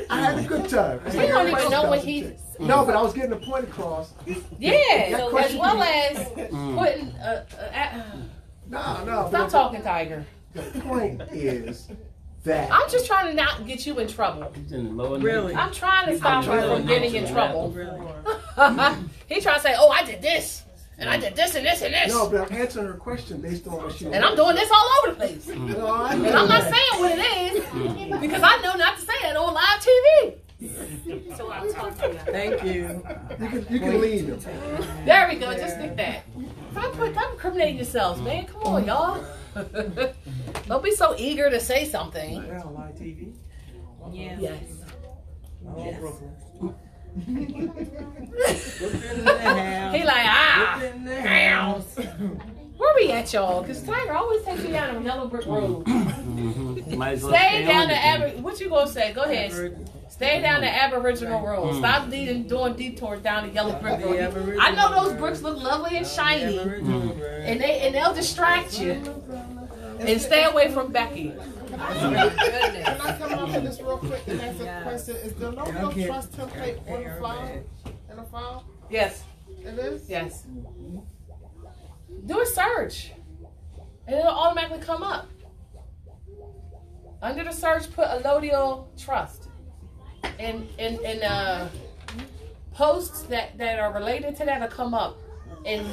C: I had a good time.
A: We don't even know what he's.
C: No, but I was getting the point across.
A: Yeah, so as well as putting.
C: No.
A: Stop talking, Tiger.
C: The point is that
A: I'm just trying to not get you in trouble.
E: Really?
A: I'm trying to stop you from getting in trouble. He's trying to say, "Oh, I did this, and I did this, and this, and this."
C: No, but I'm answering her question based on what she.
A: And I'm doing this all over the place.
C: No,
A: and I'm not saying what it is because I know not to say it on live TV.
F: So I'll talk to you.
E: Thank you.
C: You can lead them.
A: There we go. Just stick that. Stop incriminating yourselves, man. Come on, y'all. Don't be so eager to say something.
B: TV.
F: Yes.
A: Yes.
B: All Brooklyn.
A: He like, house. Where we at, y'all? Because Tiger always takes me down on Yellow Brick Road. Stay down the what you gonna say? Go ahead. Stay down the Aboriginal Road. Stop doing detours down the Yellow Brick Road. I know those bricks look lovely and shiny, and they'll distract you. And stay away from Becky.
H: Can I come up with this real quick and ask a question? Is there no trust template on the file? In the file?
A: Yes.
H: It is?
A: Yes. Do a search, and it'll automatically come up. Under the search, put allodial trust, and posts that are related to that will come up, and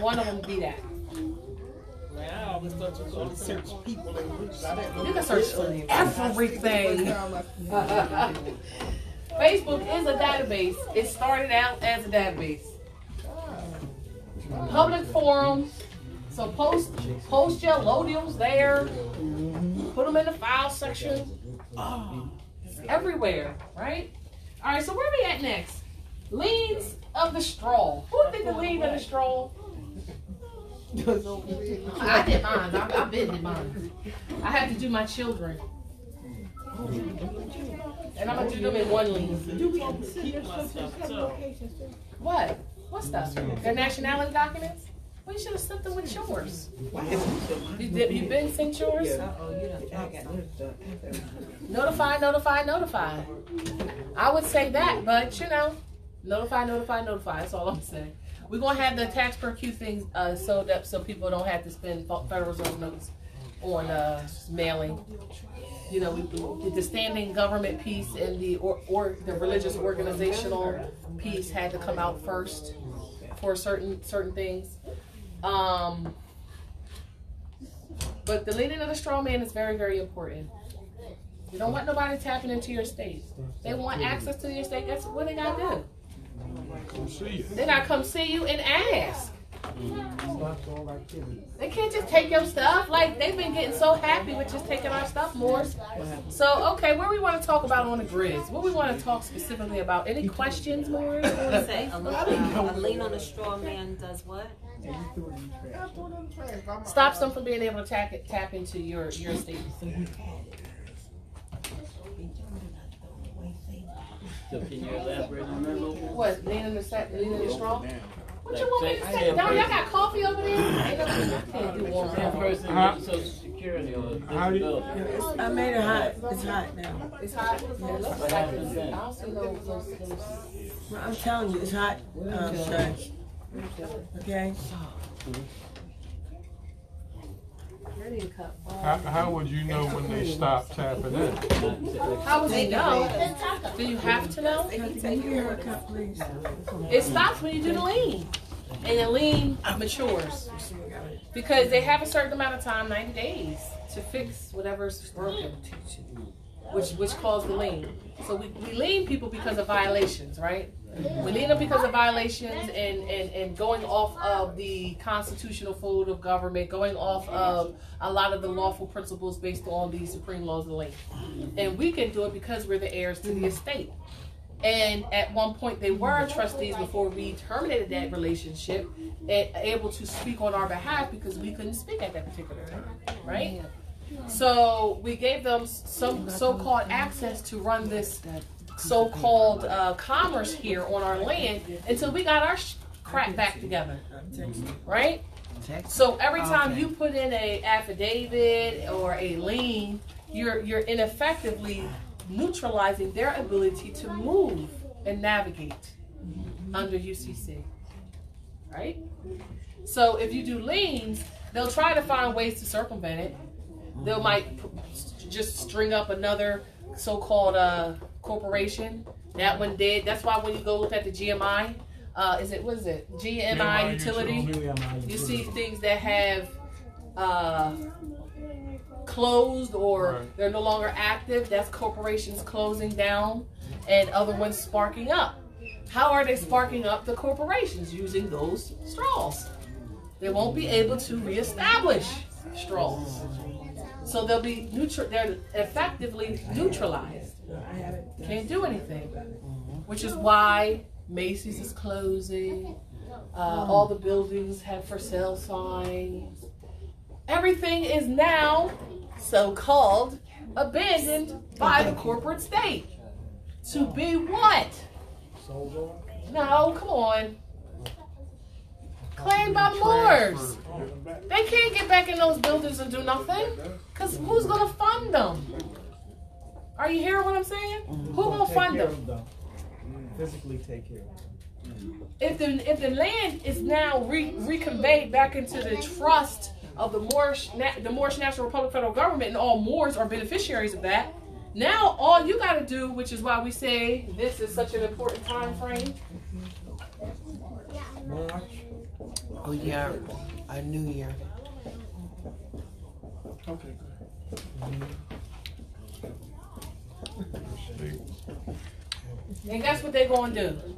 A: one of them be that.
H: Wow, I always thought you was going to search people and groups.
A: You can search everything. Facebook is a database. It started out as a database. Public forums. So post your allodials there. Put them in the file section. Oh, it's everywhere, right? All right, so where are we at next? Liens of the straw. Who did the lien of the straw? I did mine. I've been did mine. I had to do my children. And I'm going to do them in one lien. What? What stuff? Their nationality documents? Well, you should have sent them with yours. You been sent yours? Notify. I would say that, but notify. That's all I'm saying. We're gonna have the tax per Q things so people don't have to spend Federal Reserve notes on mailing. We did the standing government piece and the religious organizational piece had to come out first for certain things. But the leading of the straw man is very, very important. You don't want nobody tapping into your estate. They want access to your estate. That's what they gotta do.
G: Come see you.
A: They gotta come see you and ask. They can't just take your stuff. Like, they've been getting so happy with just taking our stuff more. So, okay, what we want to talk about on the grids? What we want to talk specifically about? Any questions, Moorish?
F: Say a lien on a straw man does what?
A: Stops them from being able to tap into your estate.
L: So can you elaborate on that a little bit?
A: What? Leaning the straw? What you want me to say? No, y'all got coffee over there? Ain't nothing. I can't do warm
L: That
A: water.
L: person gets Social Security or disability.
E: I made it hot. It's hot now.
A: It's hot. It looks like it. I don't see those.
E: Well, I'm telling you, it's hot. Judge. Okay.
G: How would you know when they stop tapping in?
A: How would you know? Do you have to know? It stops when you do the lien. And the lien matures. Because they have a certain amount of time, 90 days, to fix whatever's broken, which caused the lien. So we lien people because of violations, right? We lien them because of violations and going off of the constitutional fold of government, going off of a lot of the lawful principles based on the supreme laws of the land. And we can do it because we're the heirs to the estate. And at one point they were trustees before we terminated that relationship and able to speak on our behalf because we couldn't speak at that particular time, right? So we gave them some so-called access to run this so-called commerce here on our land until we got our crap back together, right? So every time you put in a affidavit or a lien, you're ineffectively neutralizing their ability to move and navigate under UCC, right? So if you do liens, they'll try to find ways to circumvent it. They might just string up another so-called corporation. That one did. That's why when you go look at the GMI, what is it? GMI utility. You see things that have closed or they're no longer active. That's corporations closing down. and other ones sparking up. How are they sparking up the corporations? Using those straws. They won't be able to reestablish straws. So they'll be they're effectively neutralized. Can't do anything. Which is why Macy's is closing. All the buildings have for sale signs. Everything is now so-called abandoned by the corporate state. To be what? No, come on. Claimed by the Moors. They can't get back in those buildings and do nothing. Because who's going to fund them? Are you hearing what I'm saying? Who going to fund them?
M: Physically take care of them.
A: If the land is now reconveyed back into the trust of the Moorish National Republic federal government, and all Moors are beneficiaries of that, now all you got to do, which is why we say this is such an important time frame.
B: Oh yeah, a new year.
J: Okay,
A: And guess what they're going to do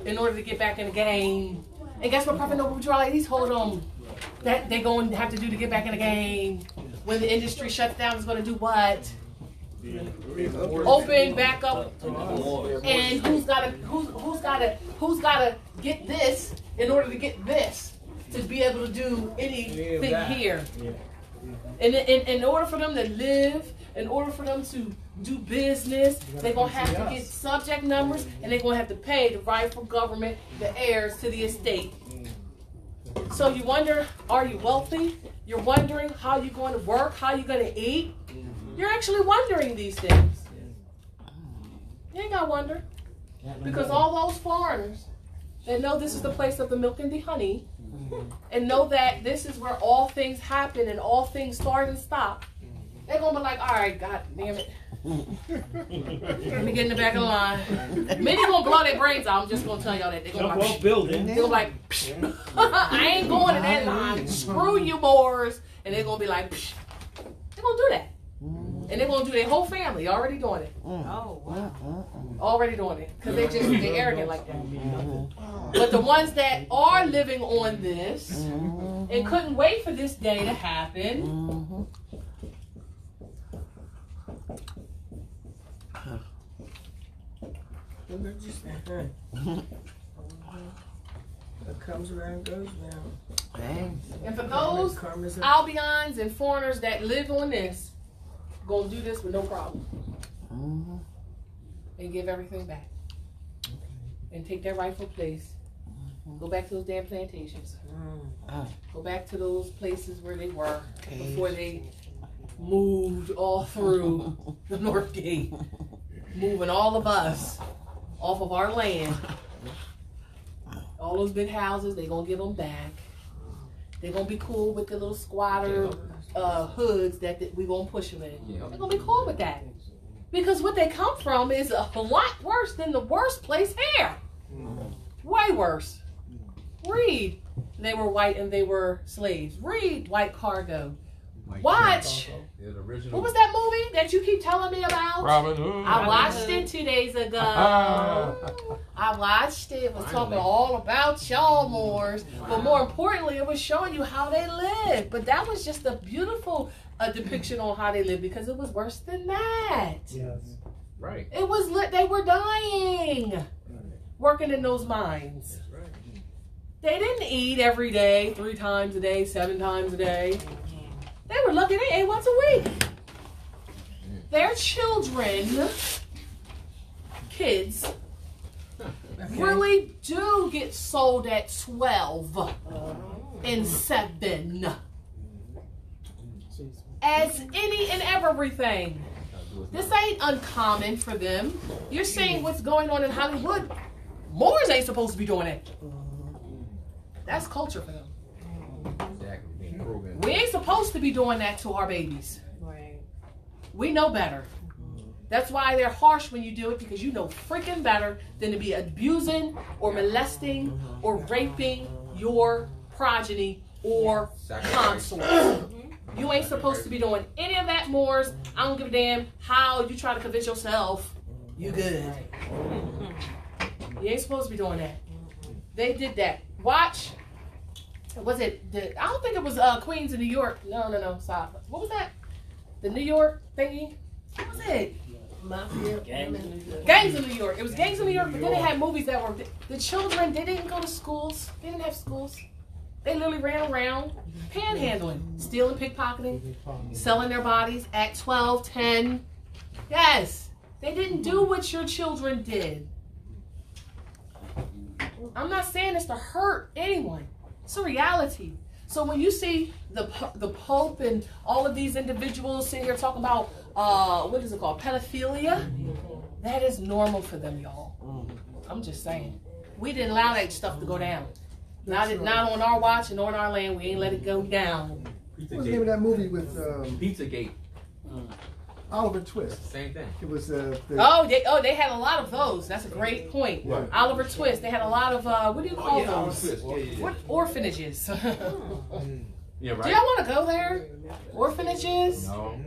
A: in order to get back in the game? And guess what Prophet Noble Petrolides told them that they're going to have to do to get back in the game? When the industry shuts down, it's going to do what? Open back up. And who's gotta get this in order to get this to be able to do anything here? And in order for them to live, in order for them to do business, they're going to have to get subject numbers, and they're going to have to pay the rightful government, the heirs to the estate. So you wonder, are you wealthy? You're wondering how you're going to work, how you're going to eat. You're actually wondering these things. You ain't got to wonder. Because all those foreigners that know this is the place of the milk and the honey, and know that this is where all things happen and all things start and stop, they're going to be like, all right, God damn it. Let me get in the back of the line. Many going to blow their brains out. I'm just going to tell y'all that. They're going to be like, I ain't going to that line. Screw you, Moors. And they're going to be like, they're going to do that. And they're going to do their whole family. Already doing it.
F: Oh, wow.
A: Already doing it. Because they're arrogant like that. But the ones that are living on this and couldn't wait for this day to happen,
E: What comes around goes around.
A: and for those Albions and foreigners that live on this, gonna do this with no problem. And give everything back. And take their rightful place. Go back to those damn plantations. Go back to those places where they were before they moved all through the North Gate. Moving all of us off of our land. All those big houses, they're going to give them back. They're going to be cool with the little squatter hoods that we're going to push them in. They're going to be cool with that. Because what they come from is a lot worse than the worst place here. Way worse. Read. They were white and they were slaves. Read White Cargo. Watch. What was that movie that you keep telling me about?
G: Robin Hood.
A: I watched it 2 days ago. I watched it. It was talking all about y'all Moors. But more importantly, it was showing you how they lived. But that was just a beautiful depiction on how they lived, because it was worse than that.
M: Yes.
D: Right.
A: It was they were dying working in those mines. They didn't eat every day, 3 times a day, 7 times a day. They were lucky they ate once a week. Their children, kids, really do get sold at 12 and 7. As any and everything. This ain't uncommon for them. You're saying what's going on in Hollywood. Moors ain't supposed to be doing it. That's culture for them. We ain't supposed to be doing that to our babies.
F: Right.
A: We know better. That's why they're harsh when you do it, because you know freaking better than to be abusing or molesting or raping your progeny or consorts. You ain't supposed to be doing any of that, Moors. I don't give a damn how you try to convince yourself
E: You good.
A: You ain't supposed to be doing that. They did that. Watch. Was it? I don't think it was Queens in New York. No. Stop. What was that? The New York thingy. What was it?
E: Mafia.
A: Gangs in New York. It was Gangs in New York, but then they had movies that were the children. They didn't go to schools. They didn't have schools. They literally ran around panhandling, stealing, pickpocketing, selling their bodies at 12, 10. Yes, they didn't do what your children did. I'm not saying this to hurt anyone. It's a reality. So when you see the Pope and all of these individuals sitting here talking about what is it called, pedophilia, that is normal for them, y'all. I'm just saying. We didn't allow that stuff to go down. Not on our watch and on our land. We ain't let it go down.
C: What was the name of that movie with
D: Pizzagate.
C: Oliver Twist?
D: Same thing.
C: It was
A: they had a lot of those. That's a great point.
C: Right.
A: Oliver Twist. They had a lot of what do you call those?
D: Yeah.
A: Orphanages.
D: Yeah, right.
A: Do y'all want to go there? Orphanages?
D: No.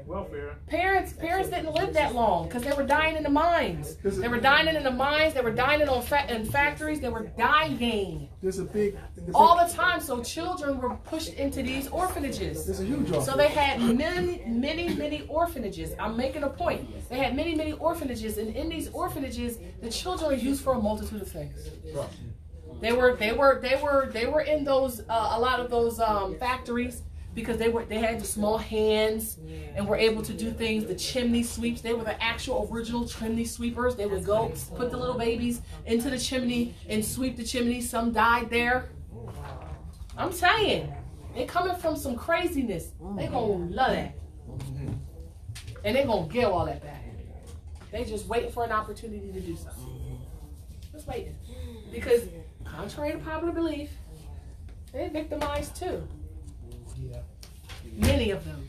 J: Welfare.
A: Parents didn't live that long because they were dying in the mines. They were dying in the mines. They were dying in factories. They were dying.
C: There's a big
A: all the time. So children were pushed into these orphanages.
C: There's a huge orphanage.
A: So they had many orphanages. I'm making a point. They had many orphanages, and in these orphanages, the children were used for a multitude of things. They were in those a lot of those factories. Because they had the small hands and were able to do things. The chimney sweeps, they were the actual original chimney sweepers. They would go put the little babies into the chimney and sweep the chimney. Some died there. I'm saying, they coming from some craziness. They gonna love that, and they gonna give all that back. They just waiting for an opportunity to do something. Just waiting, because contrary to popular belief, they're victimized too. Many of them.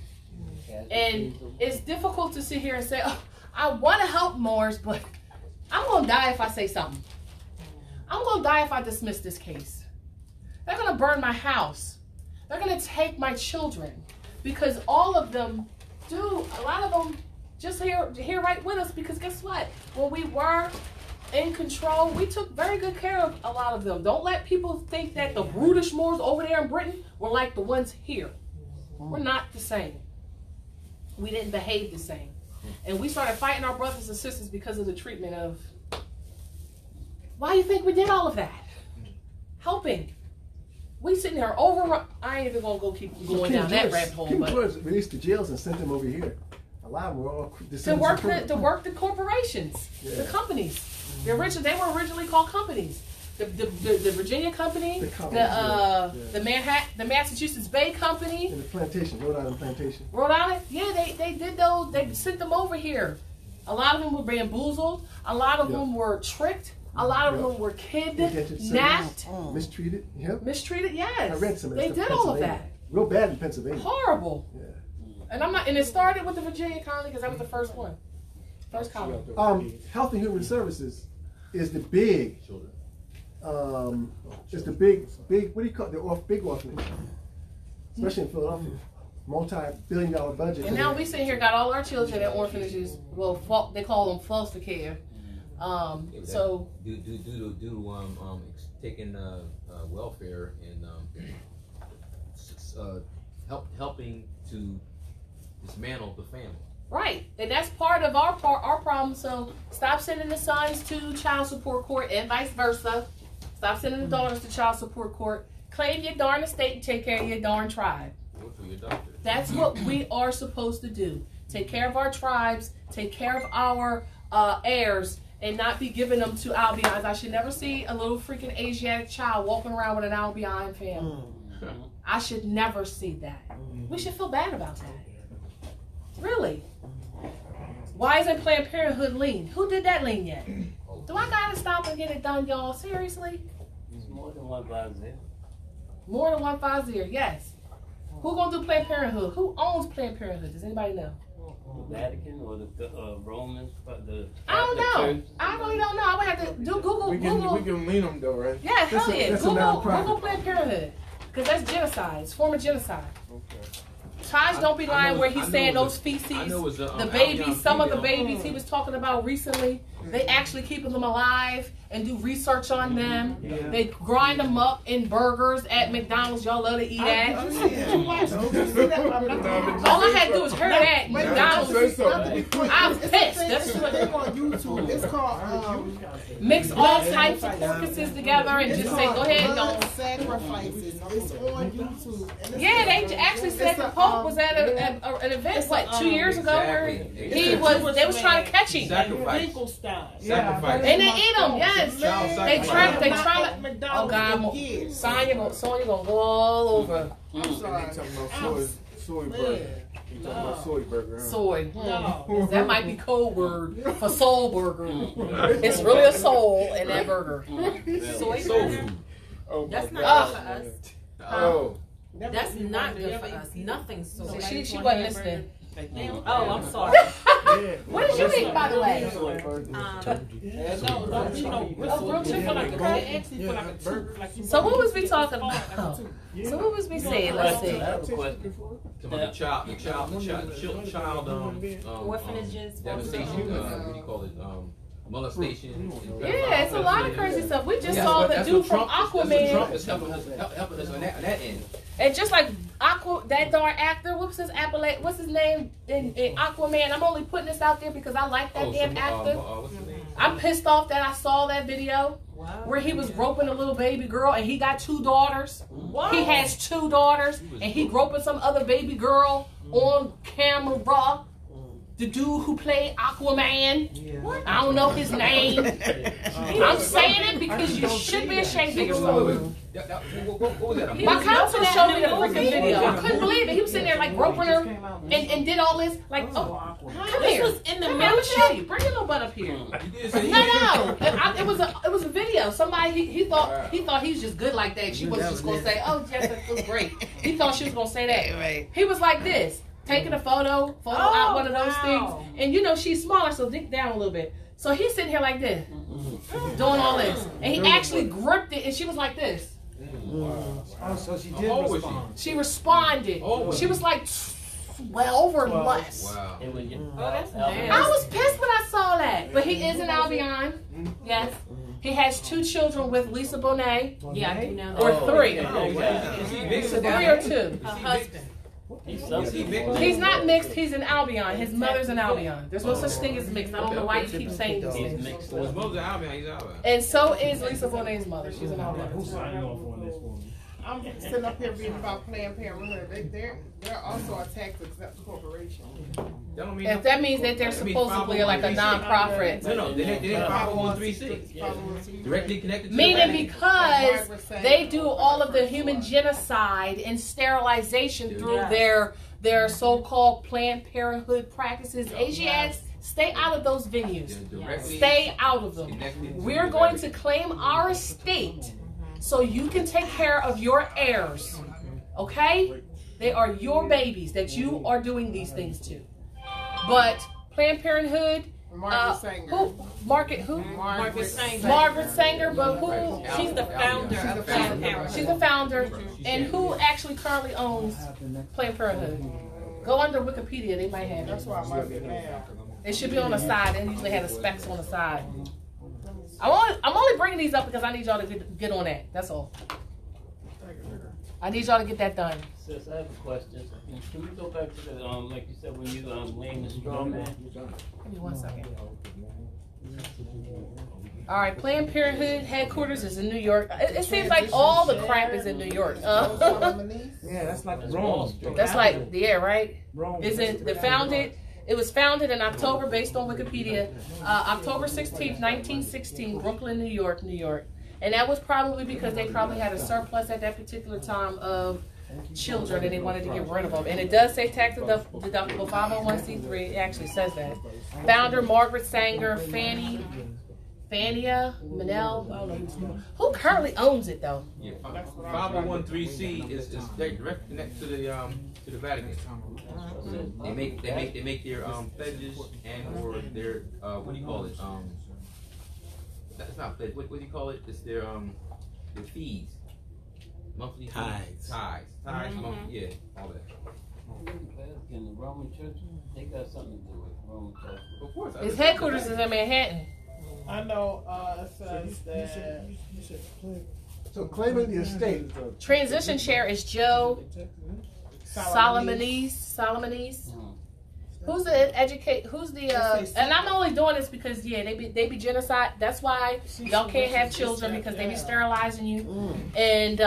A: And it's difficult to sit here and say, oh, I want to help Moors, but I'm going to die if I say something. I'm going to die if I dismiss this case. They're going to burn my house. They're going to take my children. Because all of them do, a lot of them just here right with us, because guess what? When we were in control, we took very good care of a lot of them. Don't let people think that the brutish Moors over there in Britain were like the ones here. We're not the same. We didn't behave the same. And we started fighting our brothers and sisters because of the treatment of, why do you think we did all of that? Helping. We sitting there I ain't even gonna go keep going down that rabbit hole.
C: King George released the jails and sent them over here. A lot of them were all
A: to work the corporations, the companies. They were originally called companies. The Virginia Company, the Massachusetts Bay Company,
C: and the plantation, Rhode Island plantation.
A: Rhode Island, yeah, they did those. They sent them over here. A lot of them were bamboozled. A lot of them were tricked. A lot of them were kidnapped,
C: mistreated. Yep.
A: Mistreated, yes.
C: I read some of that.
A: They did all of that.
C: Real bad in Pennsylvania.
A: Horrible.
C: Yeah.
A: And it started with the Virginia colony because that was the first one. First colony.
C: Health and Human Services is the big. It's the big. What do you call it? Big orphanage, especially in Philadelphia. Multi-billion-dollar budget.
A: And now we sit here, got all our children at orphanages. Well, they call them foster care. So
D: taking welfare and helping to dismantle the family.
A: Right, and that's part of our problem. So stop sending the sons to child support court and vice versa. Stop sending the daughters to child support court. Claim your darn estate and take care of your darn tribe.
D: Work for your doctor.
A: That's what we are supposed to do. Take care of our tribes. Take care of our heirs. And not be giving them to albinoes. I should never see a little freaking Asiatic child walking around with an albino family. I should never see that. We should feel bad about that. Really. Why isn't Planned Parenthood lean? Who did that lean yet? Do I gotta stop and get it done, y'all? Seriously?
L: It's more than 150.
A: More than 150, yes. Who gonna do Planned Parenthood? Who owns Planned Parenthood? Does anybody know?
L: The Vatican or the Romans?
A: I don't know. I really don't know. I would have to do Google.
J: We can lean them though, right?
A: Yeah, hell yeah. Google Planned Parenthood. Because that's genocide. It's a form of genocide.
J: Okay.
A: Taj don't be lying where he's saying those feces, the babies, some of the babies he was talking about recently, they actually keeping them alive and do research on them. They grind them up in burgers at McDonald's. Y'all love to eat at. All I had to do was hear that McDonald's. I was pissed. That's what
H: it's on YouTube. It's called
A: mix all types of carcasses together and just say, go ahead, don't.
H: Sacrifices. It's on YouTube.
A: Yeah, they actually said the Pope was at an event, what, 2 years ago, where they was trying to catch him.
D: Sacrifice.
A: And they eat them, yes. They try to. Oh God, Sonya gonna go all over.
J: I'm sorry. Soy burger. You talking about soy burger? Huh?
A: Soy. No. That might be code word for soul burger. It's really a soul in that burger.
F: Soy burger.
J: Oh,
F: that's not good for us.
J: Oh.
F: That's not good for us. Nothing soy.
A: She wasn't listening.
F: Oh, I'm sorry.
A: What did you eat, by the way? So what was we talking about? So what was we saying? Let's see.
D: The child,
F: orphanages,
D: devastation, what do you call it? Molestation.
A: Yeah, it's a lot of crazy stuff. We just saw the dude from Aquaman.
D: Trump is helping us on that end.
A: And just like that darn actor, what's his name in Aquaman? I'm only putting this out there because I like that damn actor.
D: What's his name?
A: I'm pissed off that I saw that video where he was groping a little baby girl and he got 2 daughters. What? He has 2 daughters and he groping some other baby girl on camera. The dude who played Aquaman, I don't know his name. I'm saying it because you should be ashamed of yourself. My counsel showed me the freaking video. I couldn't believe it. He was sitting there like groping her and did all this. Like, oh, come here.
F: This was in the
A: Come here, let me show you. Bring your little butt up here. No. It was a video. Somebody he thought he was just good like that. She wasn't just gonna say, oh, Jessica was great. He thought she was gonna say that. Right. He was like this. Taking a photo out one of those things. And you know, she's smaller, so dig down a little bit. So he's sitting here like this, doing all this. And he actually gripped it, and she was like this.
M: Oh, so she did respond.
A: She responded. She was like, well, over less.
L: Wow.
A: I was pissed when I saw that. But he is an Albion. Yes. He has 2 children with Lisa Bonet.
F: Yeah, I do know that.
A: Or 3.
F: So
A: 3 or 2.
F: Her husband.
A: He's not mixed, he's an Albion. His mother's an Albion. There's no such thing as mixed. I don't know why you keep saying these things.
D: His mother's an Albion, he's Albion.
A: And so is Lisa Bonet's mother. She's an Albion.
H: I'm sitting up here reading about Planned Parenthood. They're also a tax-exempt corporation.
A: If that means that they're supposedly like a non-profit.
D: No, they're 501(c)(3). Directly connected to
A: meaning because they do all of the human genocide and sterilization through their so-called Planned Parenthood practices. Asiatics, stay out of those venues. Stay out of them. We're going to claim our estate so you can take care of your heirs. Okay? They are your babies that you are doing these things to. But Planned Parenthood,
H: Margaret Sanger.
A: Margaret Sanger, but who?
F: She's the founder of Planned Parenthood.
A: She's the founder, and who actually currently owns Planned Parenthood? Go under Wikipedia, they might have it.
H: That's why I might be mad.
A: It should be on the side. They usually have the specs on the side. I'm only bringing these up because I need y'all to get on that. That's all. I need y'all to get that done.
L: Sis, I have a question. Can we go back to the, like you said, when you named the straw man?
A: Give me 1 second. All right, Planned Parenthood headquarters is in New York. It seems like all the crap is in New York.
M: Yeah, that's like Rome.
A: That's like, yeah, right? It was founded in October, based on Wikipedia, October 16th, 1916, Brooklyn, New York. And that was probably because they probably had a surplus at that particular time of children and they wanted to get rid of them. And it does say tax deductible 501c3. It actually says that. Founder Margaret Sanger, Fania Manel. I don't know who currently owns it though.
D: Yeah, 501(c)(3) is direct connected to the Vatican. They make their pledges and or their what do you call it? That's not pledge. What do you call it? It's their fees, monthly
K: tithes.
D: Monthly, yeah, all that.
L: Can the Roman Church, they got something to do with Roman Church.
D: Of course.
A: Its headquarters is in Manhattan.
H: I know, it says that.
C: So claiming the estate.
A: Transition chair is Joe Solomonese. Who's the and I'm only doing this because they be genocide. That's why y'all can't have children, because they be sterilizing you. And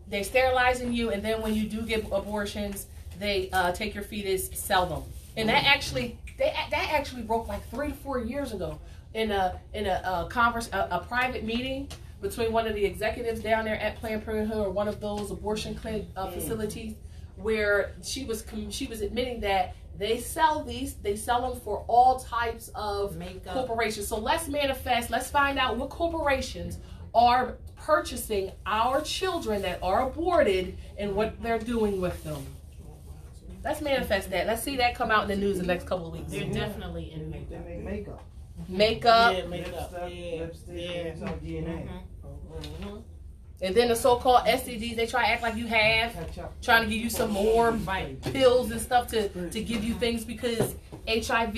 A: they sterilizing you, and then when you do get abortions, they take your fetus, sell them. And that actually broke like 3 to 4 years ago in a private meeting between one of the executives down there at Planned Parenthood or one of those abortion clinic facilities, where she was admitting that they sell them for all types of corporations. So let's find out what corporations are purchasing our children that are aborted and what they're doing with them. Let's manifest that. Let's see that come out in the news in the next couple of weeks.
F: They're definitely in makeup.
M: They make makeup.
A: Makeup.
H: Yeah, makeup.
M: Lipstick, DNA.
A: And then the so-called STDs, they try to act like you have, trying to give you some more pills and stuff to give you things because HIV,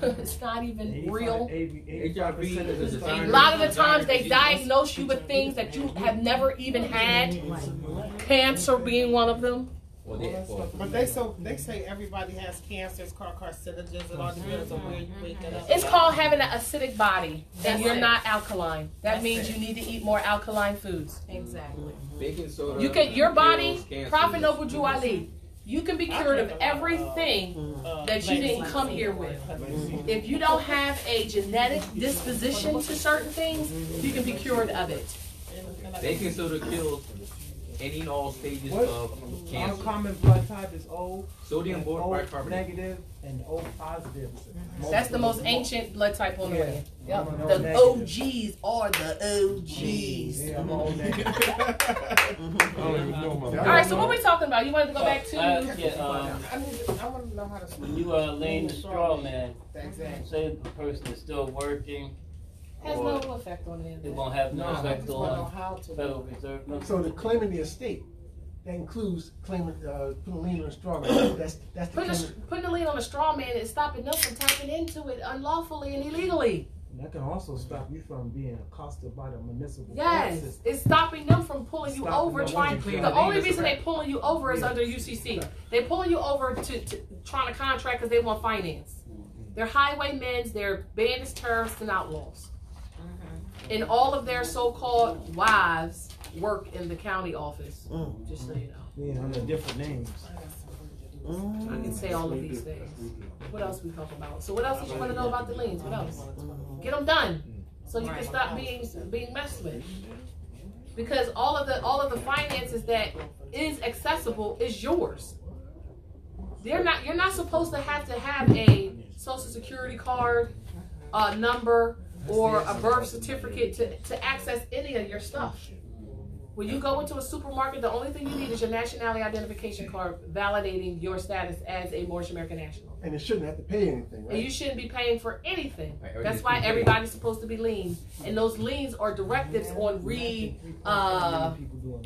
A: it's not even real.
D: HIV is
A: A lot of the times they diagnose you with things that you have never even had, cancer being one of them.
H: But they say everybody has cancer. It's called carcinogens. It all depends on where you wake it up.
A: It's called having an acidic body, and you're not alkaline. That means you need to eat more alkaline foods.
F: Exactly.
D: Baking soda.
A: You can your body, Prophet Noble Drew Ali. You can be cured of everything that you didn't come here with. If you don't have a genetic disposition to certain things, you can be cured of it.
D: Baking soda kills any and all stages of cancer.
M: Uncommon blood type is O.
D: Sodium bicarbonate.
M: Negative and O positive.
A: That's the most ancient blood type on the land. Yep. The OGs are the OGs.
M: Yeah, I'm all negative.
A: All right, so what are we talking about? You wanted to go back to?
H: I want to know how to.
L: When you laying the straw man, say the person is still working.
A: Has no effect on it.
L: It won't have no effect on Federal Reserve.
C: So the claiming the estate, that includes claiming putting a lien on a straw man. That's
A: putting a lien on a straw man is stopping them from tapping into it unlawfully and illegally.
M: And that can also stop you from being accosted by the municipal.
A: Yes, it's stopping them from pulling you over. The only reason they're pulling you over is under UCC. They're pulling you over to trying to contract because they want finance. They're highwaymen, they're bandits, terrorists, and outlaws. And all of their so-called wives work in the county office. Just so you know.
M: Yeah, under different names.
A: I can say all of these things. What else we talking about? So what else did you want to know about the liens? What else? Get them done so you can stop being messed with. Because all of the finances that is accessible is yours. You're not supposed to have a social security card, number, or a birth certificate to access any of your stuff. When you go into a supermarket, the only thing you need is your nationality identification card validating your status as a Moorish American national.
C: And you shouldn't have to pay anything, right?
A: And you shouldn't be paying for anything. That's why everybody's supposed to be lean. And those liens are directives on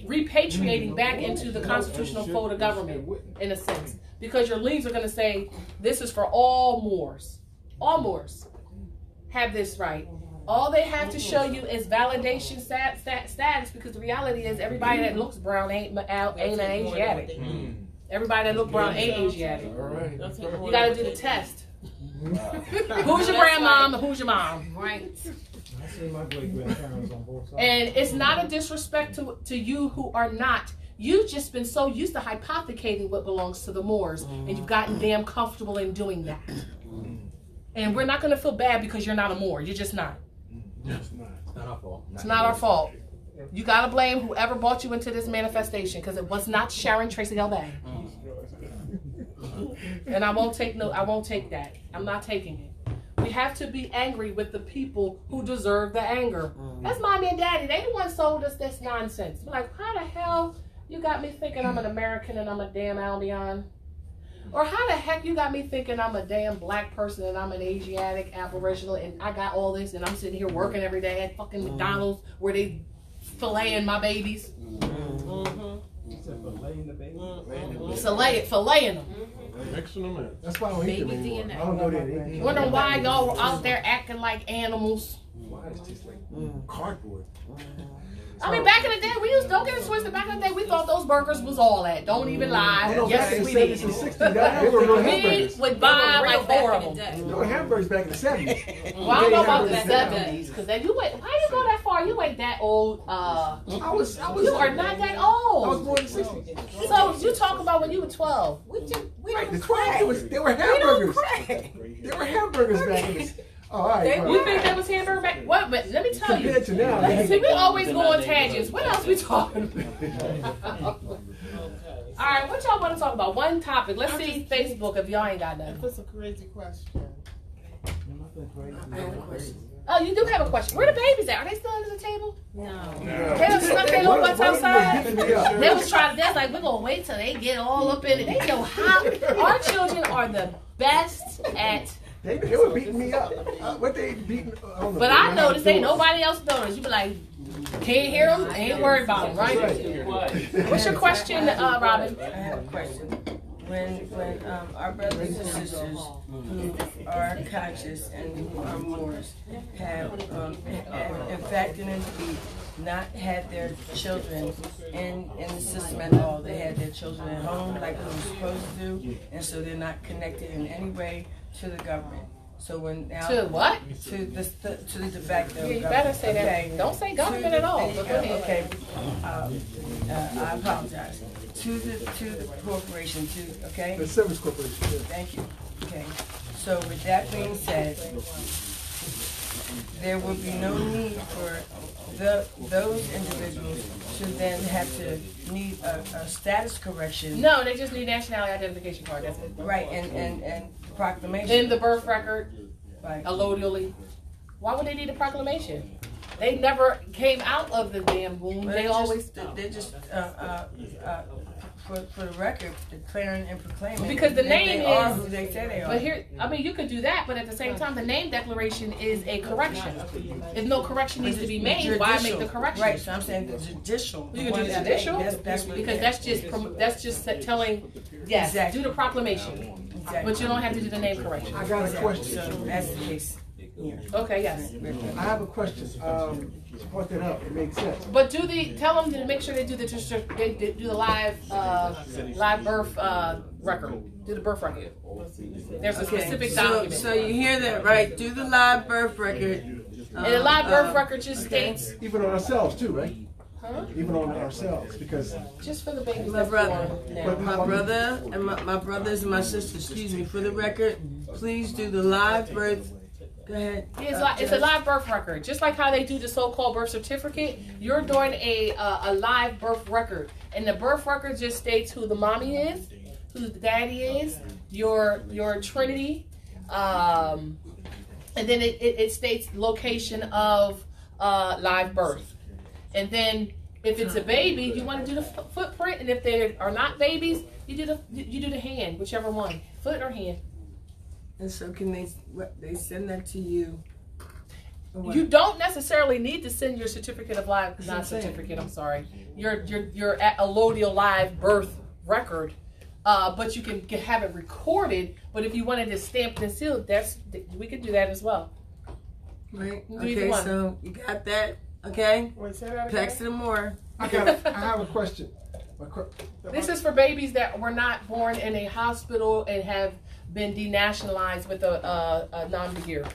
A: repatriating back into the constitutional fold of government, in a sense. Because your liens are going to say, this is for all Moors. All Moors have this right. All they have to show you is validation status, because the reality is everybody that looks brown ain't an Asiatic. Everybody that looks brown ain't Asiatic. You got to do the test. Who's your grandmom and who's your mom?
F: Right.
M: I see my great-grandparents on both sides.
A: And it's not a disrespect to you who are not. You've just been so used to hypothecating what belongs to the Moors, and you've gotten damn comfortable in doing that. And we're not going to feel bad because you're not a Moor. You're just not.
D: It's not our fault.
A: It's not our fault. You got to blame whoever brought you into this manifestation, because it was not Sharon Tracy Elbay. And I won't take that. I'm not taking it. We have to be angry with the people who deserve the anger. That's mommy and daddy. They the ones sold us this nonsense. We're like, how the hell you got me thinking I'm an American and I'm a damn Albion? Or how the heck you got me thinking I'm a damn black person and I'm an Asiatic, Aboriginal, and I got all this and I'm sitting here working every day at fucking McDonald's where they filleting my babies. Filleting them.
G: Mixing them in.
C: That's why I don't eat them
F: Baby
C: anymore.
F: DNA.
C: I don't go there to eat them.
A: Wondering why y'all were out there acting like animals.
C: Why? It tastes like cardboard.
A: I mean, back in the day, we used, don't get it twisted, back in the day, we thought those burgers was all that. Don't even lie.
C: No, back
A: Yes,
C: in
A: we
C: the
A: did.
C: 70s and 60s, they were real
A: We
C: hamburgers.
A: would buy like four of them.
C: There were hamburgers back in the 70s.
A: Well, I don't know about the 70s, because then you went, why you go that far? You ain't that old.
C: I was.
A: You are not that
C: I was
A: old.
C: born in the 60s.
A: So you talk about when you were 12.
C: Right, the 12, they were hamburgers. They were hamburgers back in the. Oh, all right.
A: You think that was hamburger back? What? But let me tell you.
C: Compared to now,
A: See, we always go on tangents. What else we talking about? All right, what y'all want to talk about? One topic. Let's see Facebook if y'all ain't got nothing.
H: If it's a crazy question.
A: Oh, you do have a question. Where the babies at? Are they still under the table?
F: No.
A: They was snuck their little butts outside.
C: Yeah.
A: They was trying. That's like we're gonna wait till they get all up in it. They know how. Our children are the best at.
C: They were beating me up. What they beating? I don't know.
A: But I noticed. Ain't nobody else noticed. You be like, can't hear them. Ain't worried about them, right? What's your question, Robin?
E: I have a question. When our brothers and sisters who are conscious and who are Moors have, in fact, in the not had their children in the system at all. They had their children at home like they were supposed to do, and so they're not connected in any way to the government. So when now
A: To what?
E: To the de facto
A: Yeah, you
E: government.
A: better say that.
E: Okay.
A: Don't say government at all. But go ahead.
E: Okay, I apologize. To the corporation, okay?
C: The Service Corporation. Yeah.
E: Thank you. Okay. So with that being said, there will be no need for those individuals to then have to need a status correction.
A: No, they just need nationality identification card. That's it.
E: Right, and proclamation.
A: In the birth record,
E: Right.
A: allodially. Why would they need a proclamation? They never came out of the damn womb. They always.
E: They just for the record, declaring and proclaiming.
A: Because the
E: that
A: name
E: they are
A: is.
E: who they say they are.
A: But here, I mean, you could do that, but at the same time, the name declaration is a correction. If no correction needs to be made, why make the correction?
E: Right. So I'm saying the judicial.
A: You can do the judicial
E: That's what
A: because that's just telling. Yes,
E: Exactly.
A: do the proclamation,
E: Exactly.
A: but you don't have to do the name correction.
C: I got a question.
E: So that's the case. Here.
A: Okay, yes.
C: I have a question. Point that out. It makes sense.
A: But tell them to make sure they do they do the live birth record. Do the birth record. There's a specific document.
E: So you hear that, right? Do the live birth record.
A: And the live birth record just states.
C: Even on ourselves too, right?
A: Huh?
C: Even on ourselves, because
A: Just for the babies.
E: My
A: that's
E: brother,
A: born now.
E: my brother, and my brothers and my sisters. Excuse me. For the record, please do the live birth. Go ahead.
A: It's a live birth record, just like how they do the so-called birth certificate. You're doing a live birth record, and the birth record just states who the mommy is, who the daddy is, your trinity, and then it states location of live birth, and then if it's a baby, you want to do the footprint, and if they are not babies, you do the hand, whichever one, foot or hand.
E: And so can they send that to you?
A: You don't necessarily need to send your certificate of live, not certificate, I'm sorry, your allodial live birth record, but you can have it recorded, but if you wanted to stamp and seal, we can do that as well.
E: Right.
A: Either
E: Okay,
A: one.
E: so you got that? Okay.
H: Wait, say that again?
E: Paxton Moore.
C: I have a question.
A: This is for babies that were not born in a hospital and have been denationalized with a non-begeer,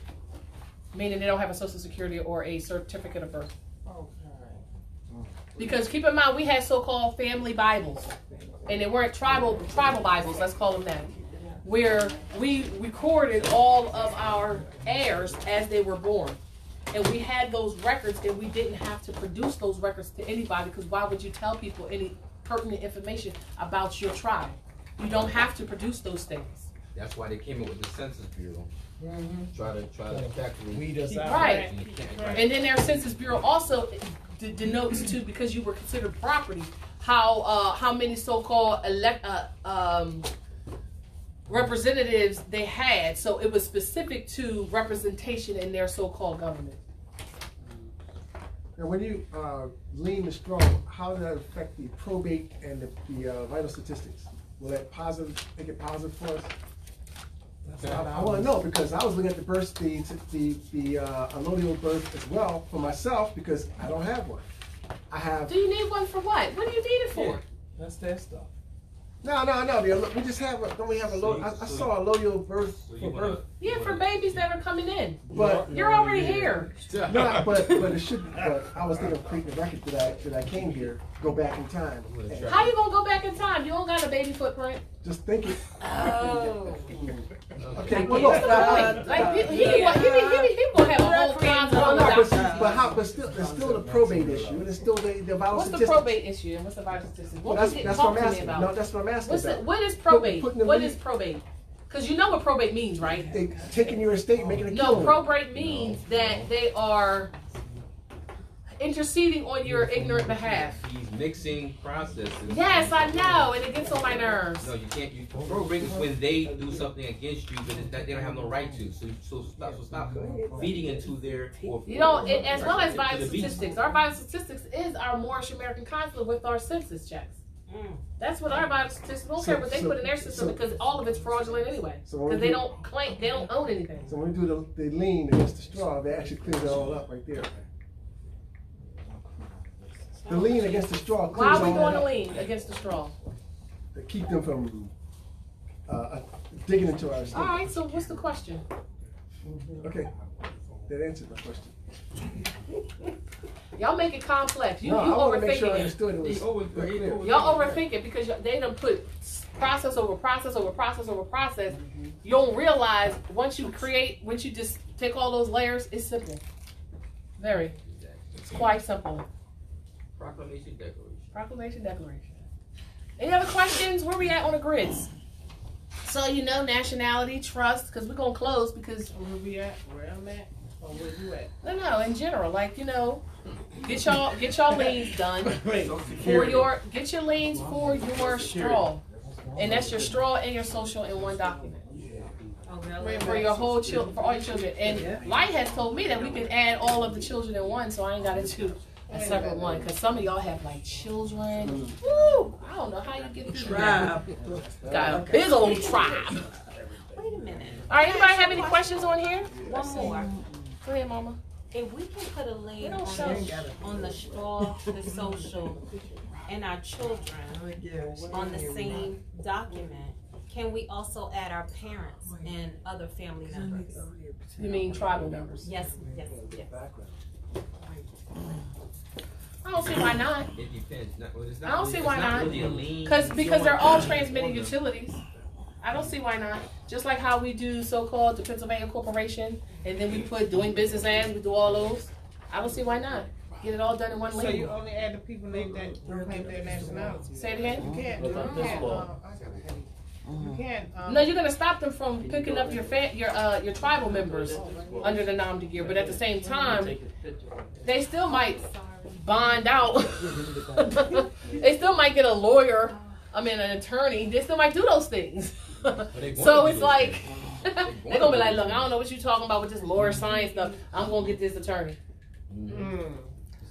A: meaning they don't have a social security or a certificate of birth.
H: Okay.
A: Because keep in mind, we had so-called family Bibles, and they weren't tribal Bibles. Let's call them that, where we recorded all of our heirs as they were born, and we had those records, and we didn't have to produce those records to anybody. Because why would you tell people any pertinent information about your tribe? You don't have to produce those things.
D: That's why they came up with the Census Bureau. Try to calculate.
M: Weed us out.
A: Right. And then their Census Bureau also denotes too, because you were considered property, how many so-called representatives they had. So it was specific to representation in their so-called government.
C: Now, when you lean the straw, how does that affect the probate and the vital statistics? Will that make it positive for us? I want to know because I was looking at the birth, the allodial birth as well for myself because I don't have one. I have.
A: Do you need one for what? What do you need it for?
M: That's that stuff.
C: No. We just have. Don't we have a I saw a allodial birth for birth.
A: Yeah, for babies that are coming in.
C: But
A: you're already here.
C: No, but it should. But I was thinking of creating a record that I came here, go back in time.
A: How you gonna go back in time? You don't got a baby footprint.
C: Just thinking.
A: Oh.
C: Okay.
A: Well, what's the point? Like he gonna have a whole class.
C: But still, there's still the probate issue, and it's still the vital
A: What's
C: statistics.
A: the probate issue and what's the vital statistics? What
C: That's what I'm asking. No, that's what I'm asking about.
A: What is probate? What is probate? Because you know what probate means, right?
C: They taking your estate, making a
A: No, probate means that they are interceding on your ignorant behalf.
D: He's mixing processes.
A: Yes, I know, and it gets on my nerves.
D: No, you can't. Probate is when they do something against you, but it's that they don't have no right to. So stop feeding into their.
A: You know, as well as vital statistics. Our vital statistics is our Moorish American Consulate with our census checks. That's what our vital statistics. Don't care what they put in their system because all of it's fraudulent anyway. Because they don't claim, they don't own anything.
C: So when we do the lean against the straw, they actually clears it all up right there. The lean against the straw.
A: Why are we doing the lean against the straw?
C: To keep them from digging into our estate.
A: All right. So what's the question?
C: Okay, that answered my question.
A: Y'all make it complex. You
C: I want to make
A: overthinking
C: sure I
A: it.
C: understood it was clear.
A: Y'all overthink it because they done put process over process over process over process. You don't realize once you just take all those layers, it's simple. Very. It's quite simple.
D: Proclamation Declaration.
A: Proclamation Declaration. Any other questions? Where we at on the grids? So you know nationality, trust, because we're going to close because...
H: Where we at? Where I'm at? Or where you at?
A: No, in general. Like, you know, get y'all liens done. Get your liens for your straw. And that's your straw and your social in one document. For your whole children, for all your children. And Light has told me that we can add all of the children in one, so I ain't got to do a separate one. Because some of y'all have like children. Woo! I don't know how you get through that. Got a big old tribe.
F: Wait a minute.
A: All right, anybody have any questions on here?
F: One more.
A: Go ahead, Mama.
F: If we can put a lien on the straw, the social, and our children on the same document, can we also add our parents and other family members?
A: You mean tribal members?
F: Yes.
A: I don't see why not.
D: It depends.
A: I don't see why not.
D: Really
A: because they're all transmitted utilities. I don't see why not. Just like how we do so-called the Pennsylvania Corporation, and then we put doing business as, we do all those. I don't see why not. Get it all done in one link.
H: So you only add the people named that claim their nationality.
A: Say it again?
H: You can't. You can't.
A: No, you're gonna stop them from picking up your tribal members under the nom de guerre, but at the same time, they still might bond out. They still might get a lawyer. I mean, an attorney. They still might do those things. So it's like they're gonna be like, look, I don't know what you're talking about with this lawyer science stuff. I'm gonna get this attorney.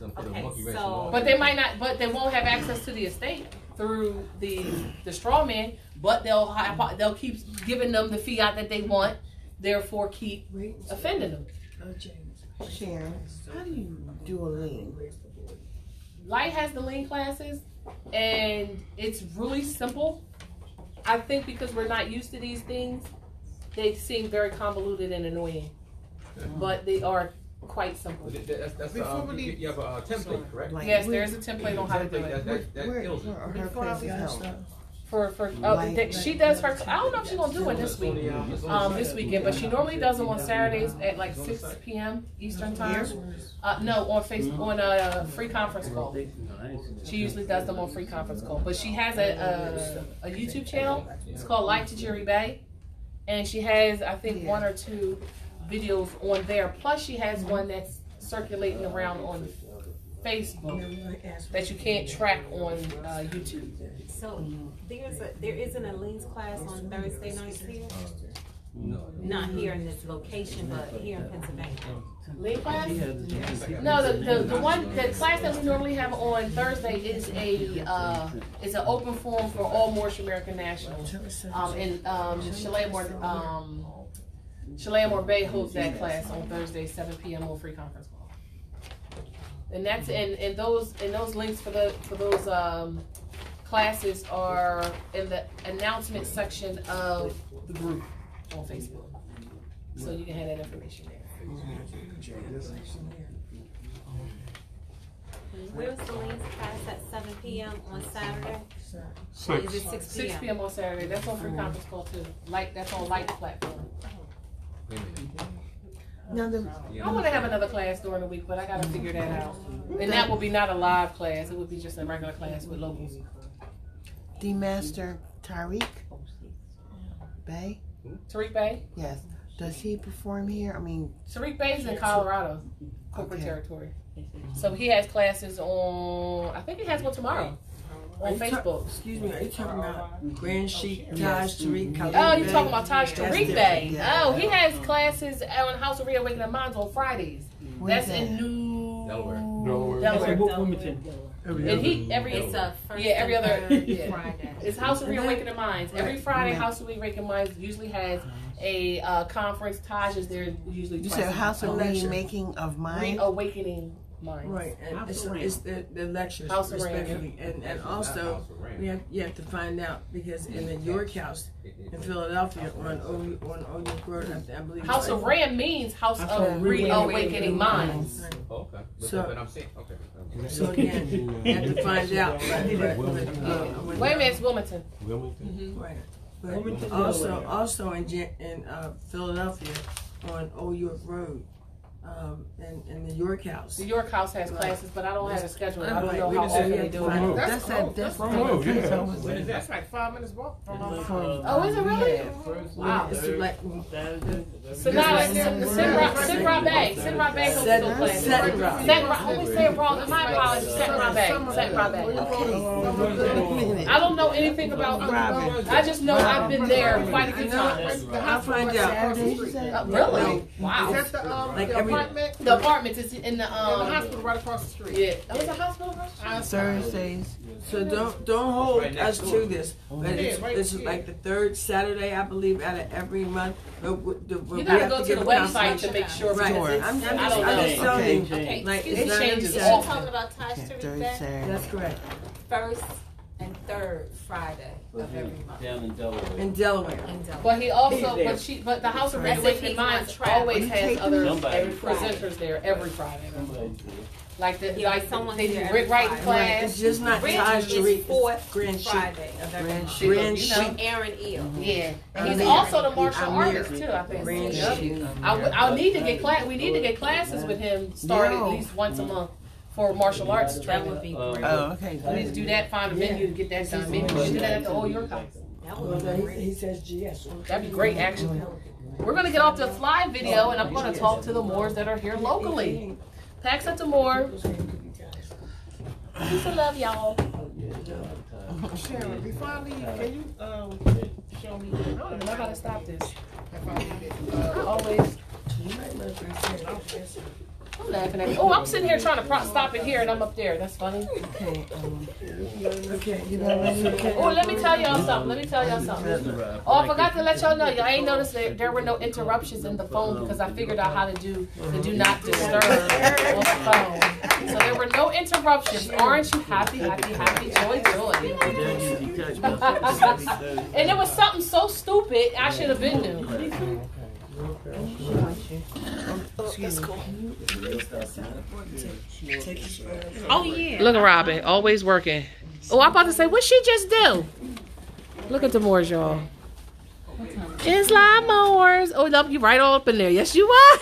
F: Okay, so
A: but they might not. But they won't have access to the estate through the straw man. But they'll keep giving them the fiat that they want. Therefore, keep offending them.
B: Sharon, how do you do a lien?
A: Light has the lien classes, and it's really simple. I think because we're not used to these things, they seem very convoluted and annoying. But they are quite simple.
D: you have a template, correct?
A: Yes, there's a template on how to do it.
D: That kills it.
A: She does her. I don't know if she's gonna do one this week, this weekend, but she normally does them on Saturdays at like 6 p.m. Eastern time. No, on Facebook, on a free conference call. She usually does them on free conference call, but she has a YouTube channel. It's called Light to Jerry Bay, and she has I think 1 or 2 videos on there. Plus, she has one that's circulating around on Facebook that you can't track on YouTube.
F: So there isn't a liens class on Thursday nights here? Not here in this location, but here in Pennsylvania.
A: Lead class? No, the class that we normally have on Thursday is it's an open forum for all Moorish American nationals. And Shalamore Bay holds that class on Thursday, 7 p.m. on free conference call. And that's and those links for those classes are in the announcement section of the group on Facebook. So you can have that information there.
F: Where's the Lane's class at 7 p.m. on Saturday? Is it 6 p.m.?
A: 6 p.m. on Saturday. That's on free conference call too. That's on Light platform. I want to have another class during the week, but I got to figure that out. And that will be not a live class. It would be just a regular class with locals.
B: The Master Tariq Bay?
A: Tariq Bay?
B: Yes. Does he perform here? I mean,
A: Tariq Bay's in Colorado, corporate territory. So he has classes on, I think he has one tomorrow on Facebook.
E: Excuse me, are you talking about Grand Sheik, Taj Tariq?
A: Oh, you're talking about Taj Tariq Bay. Oh, he has classes on House of Reawakening Minds on Fridays. That's in Delaware.
L: Wilmington.
A: And he every other Friday. It's House of Reawakening Minds. Every Friday, House of Reawakening Minds usually has a conference. Taj is there usually.
B: You said House of Remaking of Minds.
A: Reawakening Minds.
E: Right, and it's the lectures,
A: House of
E: respectfully, and also you have to find out because in the York House in Philadelphia on Oak Road, I believe.
A: House of Ram means House of Reawakening Minds.
D: Okay.
E: So
D: I'm saying, okay.
E: So again, you have to find out.
A: Wait a minute, it's Wilmington.
E: Mm-hmm. Right. But also in Philadelphia on Old York Road. In the York House.
A: The York House has classes, but I don't have a schedule. I don't know how often they do it.
H: That's like 5 minutes walk from our
A: Oh, is it really? Wow.
E: It's like
A: Sidra Bay. Sidra Bay holds those classes. I always say it wrong. My apologies. Sidra Bay. I don't know anything about I just know I've been there quite a few times.
E: I'll find out.
A: Really? Wow.
H: Is that
E: Like
H: the
E: every
H: apartment?
A: The apartment is in the
H: hospital right across the street.
A: Yeah. Oh, it's a hospital across the street?
B: Thursdays.
E: So don't hold us to this, but it's like the third Saturday, I believe, out of every month.
A: You gotta go to the website to make sure.
E: Right.
A: I'm just
E: telling you.
A: Okay.
E: Like
A: It changes
F: You're
A: all.
F: talking about Taj Tariq Bay?
E: That's correct.
F: First and third Friday of every month.
L: Down in Delaware.
E: In Delaware.
A: But he also, but the House of Reawakening Minds always has other presenters there every Friday. Like they do Rick Wright class.
E: It's just not
F: Rick
E: Taj
F: is
E: Tariq.
F: fourth
E: Grand Sheik.
F: Friday of every month.
E: Grand
F: You know,
E: Sheik.
F: Aaron Eel.
A: Yeah, and he's also the martial artist too. I think.
E: Grand
A: Yep.
E: Sheik.
A: I'll need to get class. We need to get classes with him started at least once a month for martial arts
F: That
A: training.
F: would be great.
B: Oh, okay.
A: We need to do that. Find a venue to get that done. Maybe we should do that at the Old York House.
F: That would be great.
E: He says GS.
A: That'd be great, actually. We're gonna get off this live video, and I'm gonna talk to the Moors that are here locally. Packs up to Moor. Peace and love, y'all.
H: Sharon, before I leave, can you show me?
A: I don't even know how to stop this.
H: If I leave it,
A: I always. I'm laughing at me. Oh, I'm sitting here trying to stop it here, and I'm up there. That's funny.
B: Okay.
E: Okay, you know what?
A: Oh, let me tell y'all something. Oh, I forgot to let y'all know. Y'all ain't noticed that there were no interruptions in the phone because I figured out how to do the do not disturb on the phone. So there were no interruptions. Aren't you happy, happy, happy, joy, joy? And it was something so stupid, I should have been new. That's cool.
F: Oh, yeah.
A: Look at Robin, always working. Oh, I'm about to say, what she just do? Look at the Moors, y'all. Islam Moors. Oh, love you right all up in there. Yes, you are.